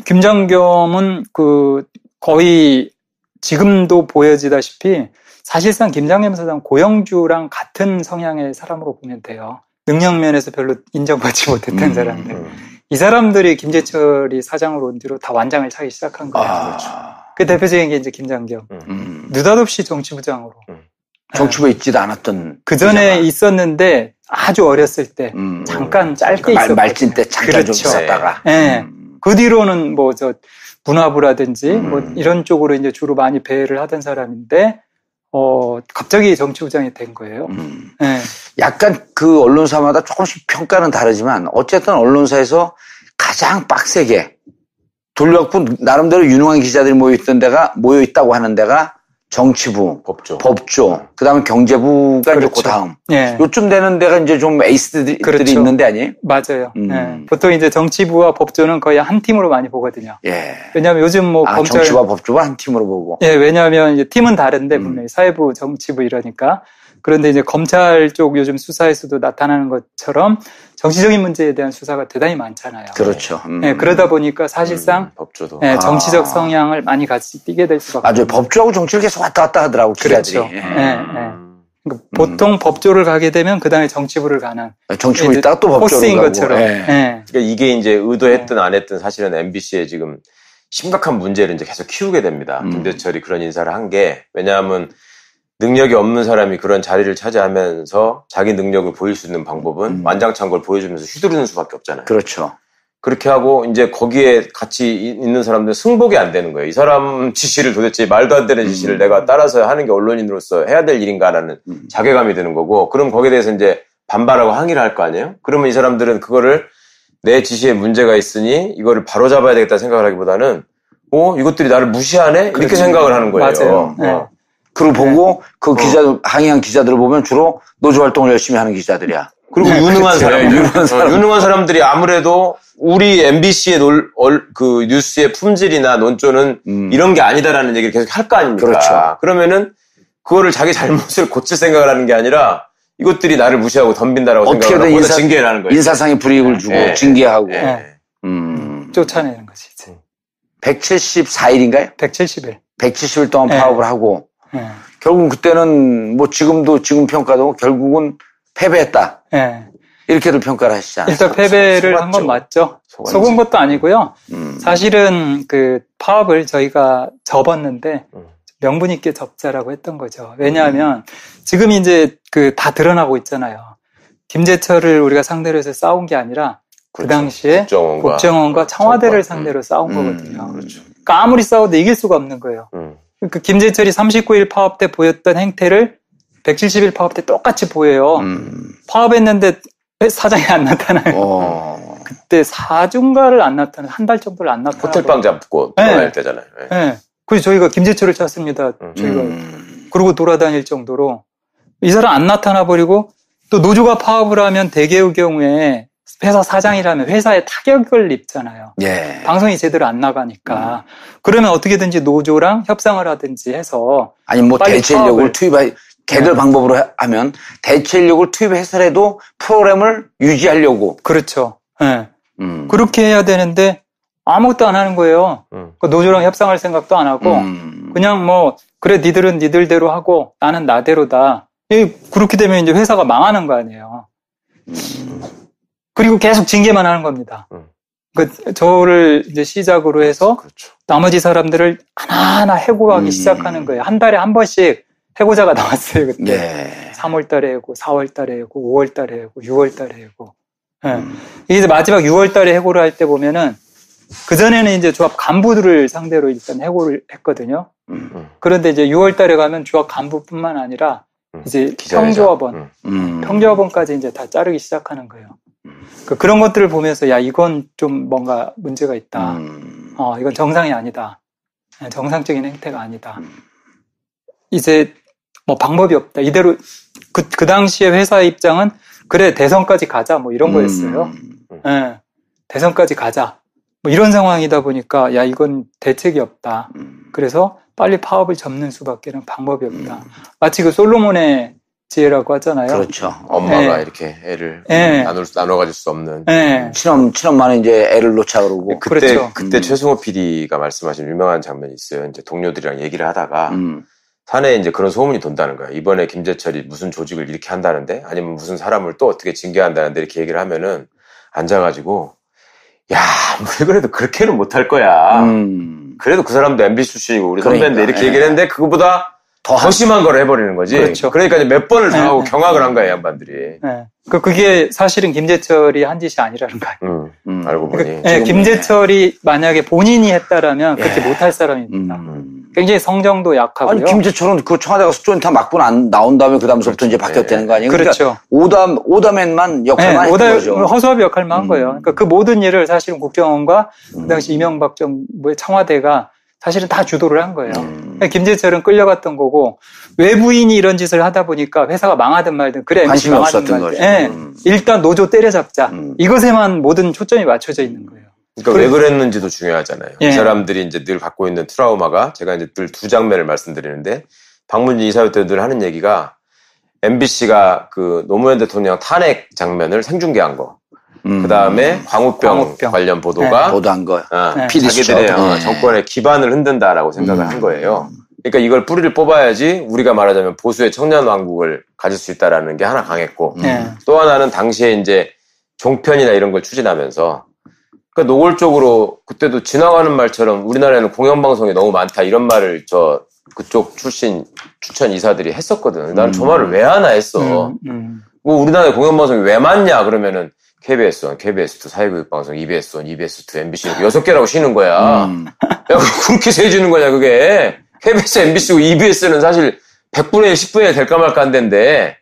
김장겸은 그 거의 지금도 보여지다시피 사실상 김장겸 사장 고영주랑 같은 성향의 사람으로 보면 돼요. 능력 면에서 별로 인정받지 못했던 사람들. 이 사람들이 김재철이 사장으로 온 뒤로 다 완장을 차기 시작한 거예요. 그렇죠. 그 대표적인 게 이제 김장겸. 느닷없이 정치부장으로. 정치부에 있지도 않았던. 그 전에 있었는데 아주 어렸을 때 잠깐 짧게 있었거든요. 말진 때 잠깐 그렇죠. 좀 있었다가. 네. 그 뒤로는 뭐 저 문화부라든지 뭐 이런 쪽으로 이제 주로 많이 배회를 하던 사람인데 갑자기 정치부장이 된 거예요. 네. 약간 그 언론사마다 조금씩 평가는 다르지만 어쨌든 언론사에서 가장 빡세게 돌려갖고 나름대로 유능한 기자들이 모여 있다고 하는 데가 정치부, 법조, 그다음에 경제부가 그렇죠. 이제 그 다음. 예. 요쯤 되는 데가 이제 좀 에이스들이 그렇죠. 있는 데 아니에요? 맞아요. 예. 보통 이제 정치부와 법조는 거의 한 팀으로 많이 보거든요. 예. 왜냐하면 요즘 뭐 검찰 정치부와 법조가 한 팀으로 보고. 예, 왜냐하면 이제 팀은 다른데 분명히 사회부, 정치부 이러니까. 그런데 이제 검찰 쪽 요즘 수사에서도 나타나는 것처럼 정치적인 문제에 대한 수사가 대단히 많잖아요. 그렇죠. 예, 그러다 보니까 사실상 법조도. 예, 정치적 성향을 많이 같이 띠게 될 수밖에 없어요. 맞아요. 법조하고 정치를 계속 왔다 갔다 하더라고, 기자들이. 그렇죠. 그러니까 보통 법조를 가게 되면 그 다음에 정치부를 가는. 정치부 있다가 또 법조를 코스인 가고. 것처럼. 그러니까 이게 이제 의도했든 안 했든 사실은 MBC에 지금 심각한 문제를 이제 계속 키우게 됩니다. 김재철이 그런 인사를 한 게, 왜냐하면 능력이 없는 사람이 그런 자리를 차지하면서 자기 능력을 보일 수 있는 방법은 완장창걸 보여주면서 휘두르는 수밖에 없잖아요. 그렇죠. 그렇게 하고 이제 거기에 같이 있는 사람들은 승복이 안 되는 거예요. 이 사람 지시를 도대체 말도 안 되는 지시를 내가 따라서 하는 게 언론인으로서 해야 될 일인가라는 자괴감이 드는 거고, 그럼 거기에 대해서 이제 반발하고 항의를 할 거 아니에요? 그러면 이 사람들은 그거를 내 지시에 문제가 있으니 이거를 바로잡아야 되겠다 생각을 하기보다는 이것들이 나를 무시하네? 이렇게 그렇죠. 생각을 하는 거예요. 맞아요. 네. 그리고 보고 그 항의한 기자들을 보면 주로 노조 활동을 열심히 하는 기자들이야. 그리고 유능한 유능한 사람들이 아무래도 우리 MBC의 그 뉴스의 품질이나 논조는 이런 게 아니다라는 얘기를 계속 할 거 아닙니까? 그렇죠. 그러면은 그거를 자기 잘못을 고칠 생각을 하는 게 아니라 이것들이 나를 무시하고 덤빈다라고 생각을 하고 징계를 하는 거예요. 인사상의 불이익을 주고 징계하고. 쫓아내는 거지. 174일인가요? 170일. 170일 동안 파업을 하고 결국은 그때는 뭐 지금 평가도 결국은 패배했다. 이렇게들 평가를 하시잖아요. 일단 패배를 한 건 맞죠. 속은 것도 아니고요. 사실은 그 파업을 저희가 접었는데 명분 있게 접자라고 했던 거죠. 왜냐하면 지금 이제 그 다 드러나고 있잖아요. 김재철을 우리가 상대로 해서 싸운 게 아니라 그 당시에 국정원과 청와대를 상대로 싸운 거거든요. 그렇죠. 그러니까 아무리 싸워도 이길 수가 없는 거예요. 그 김재철이 39일 파업 때 보였던 행태를 170일 파업 때 똑같이 보여요. 파업했는데 왜 사장이 안 나타나요? 그때 4주인가를 안 나타나요. 한 달 정도를 안 나타나요. 호텔방 잡고 돌아다닐 때잖아요. 그래서 저희가 김재철을 찾습니다. 저희가 그러고 돌아다닐 정도로 이 사람 안 나타나 버리고 또 노조가 파업을 하면 대개의 경우에 회사 사장이라면 회사에 타격을 입잖아요. 예. 방송이 제대로 안 나가니까. 그러면 어떻게든지 노조랑 협상을 하든지 해서 아니 뭐 대체 인력을 투입해 개별 방법으로 하면 대체 인력을 투입해서라도 프로그램을 유지하려고. 그렇죠. 예. 그렇게 해야 되는데 아무것도 안 하는 거예요. 노조랑 협상할 생각도 안 하고 그냥 뭐 그래 니들은 니들대로 하고 나는 나대로다. 그렇게 되면 이제 회사가 망하는 거 아니에요. 그리고 계속 징계만 하는 겁니다. 그 저를 이제 시작으로 해서 그렇죠. 나머지 사람들을 하나하나 해고하기 시작하는 거예요. 한 달에 한 번씩 해고자가 나왔어요 그때. 예. 3월 달에 해고, 4월 달에 해고, 5월 달에 해고, 6월 달에 해고. 예. 이제 마지막 6월 달에 해고를 할 때 보면은 그 전에는 이제 조합 간부들을 상대로 일단 해고를 했거든요. 그런데 이제 6월 달에 가면 조합 간부뿐만 아니라 이제 평조합원, 평조합원까지 이제 다 자르기 시작하는 거예요. 그런 것들을 보면서 야 이건 좀 뭔가 문제가 있다. 이건 정상이 아니다. 정상적인 행태가 아니다. 이제 뭐 방법이 없다. 이대로 그 당시에 회사의 입장은 그래 대선까지 가자 뭐 이런 거였어요. 네, 대선까지 가자. 뭐 이런 상황이다 보니까 야 이건 대책이 없다. 그래서 빨리 파업을 접는 수밖에는 방법이 없다. 마치 그 솔로몬의 지혜라고 하잖아요. 그렇죠. 엄마가 네. 이렇게 애를 네. 나눠 가질 수 없는. 네. 친엄마는 이제 애를 놓자 그러고. 그때 최승호 PD가 말씀하신 유명한 장면이 있어요. 이제 동료들이랑 얘기를 하다가 사내에 이제 그런 소문이 돈다는 거야. 이번에 김재철이 무슨 조직을 이렇게 한다는데 아니면 무슨 사람을 또 어떻게 징계한다는데 이렇게 얘기를 하면은 앉아가지고 야, 뭘 그래도 그렇게는 못할 거야. 그래도 그 사람도 MBC 출신이고 우리 선배인데 이렇게 얘기를 했는데 그거보다 더 심한 걸 해버리는 거지. 그렇죠. 그러니까 이제 몇 번을 당하고 경악을 한 거야, 이 양반들이. 네. 그게 사실은 김재철이 한 짓이 아니라는 거예요. 알고 보니. 그러니까, 네, 김재철이 만약에 본인이 했다라면 그렇게 못할 사람입니다. 굉장히 성정도 약하고요. 아니, 김재철은 그 청와대 가서 조인트 막고 나온 다음에 그 다음부터 이제 바뀌었다는 거 아니에요? 그렇죠. 그러니까 오다맨만 역할만 했던 거죠. 허수아비 역할만 한 거예요. 그러니까 그 모든 일을 사실은 국정원과 그 당시 이명박 정부의 청와대가 사실은 다 주도를 한 거예요. 김재철은 끌려갔던 거고 외부인이 이런 짓을 하다 보니까 회사가 망하든 말든 그래 MBC 관심이 없었던 거죠. 네, 일단 노조 때려잡자. 이것에만 모든 초점이 맞춰져 있는 거예요. 그러니까 왜 그랬는지도 중요하잖아요. 이 사람들이 이제 늘 갖고 있는 트라우마가 제가 이제 늘 두 장면을 말씀드리는데 박문진 이사회 때 늘 하는 얘기가 MBC가 그 노무현 대통령 탄핵 장면을 생중계한 거. 그 다음에 광우병 관련 보도가 보도한 거. 자기들의 정권의 기반을 흔든다라고 생각을 한 거예요. 그러니까 이걸 뿌리를 뽑아야지 우리가 말하자면 보수의 청년 왕국을 가질 수 있다라는 게 하나 강했고 또 하나는 당시에 이제 종편이나 이런 걸 추진하면서 그러니까 노골적으로 그때도 지나가는 말처럼 우리나라에는 공영방송이 너무 많다 이런 말을 그쪽 출신 추천 이사들이 했었거든. 나는 저 말을 왜 하나 했어. 뭐 우리나라에 공영방송이 왜 많냐 그러면은 KBS1, KBS2, 사회교육방송, EBS1, EBS2, MBC 이렇게 6개라고 쉬는 거야. 야, 그렇게 세주는 거냐 그게. KBS, MBC고 EBS는 사실 100분의 1, 10분의 1 될까 말까 한 데인데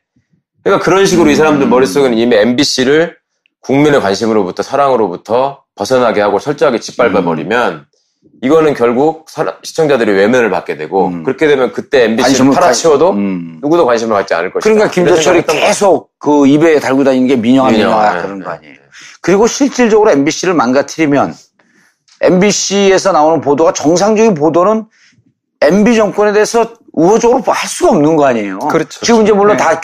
그러니까 그런 식으로 이 사람들 머릿속에는 이미 MBC를 국민의 관심으로부터 사랑으로부터 벗어나게 하고 철저하게 짓밟아버리면 이거는 결국 시청자들이 외면을 받게 되고 그렇게 되면 그때 MBC를 팔아치워도 누구도 관심을 갖지 않을 것이다. 그러니까 김재철이 계속 그 입에 달고 다니는 게 민영화 그런 거 아니에요. 그리고 실질적으로 MBC를 망가뜨리면 MBC에서 나오는 보도가 정상적인 보도는 MB 정권에 대해서 우호적으로 할 수가 없는 거 아니에요. 그렇죠. 지금 이제 물론 다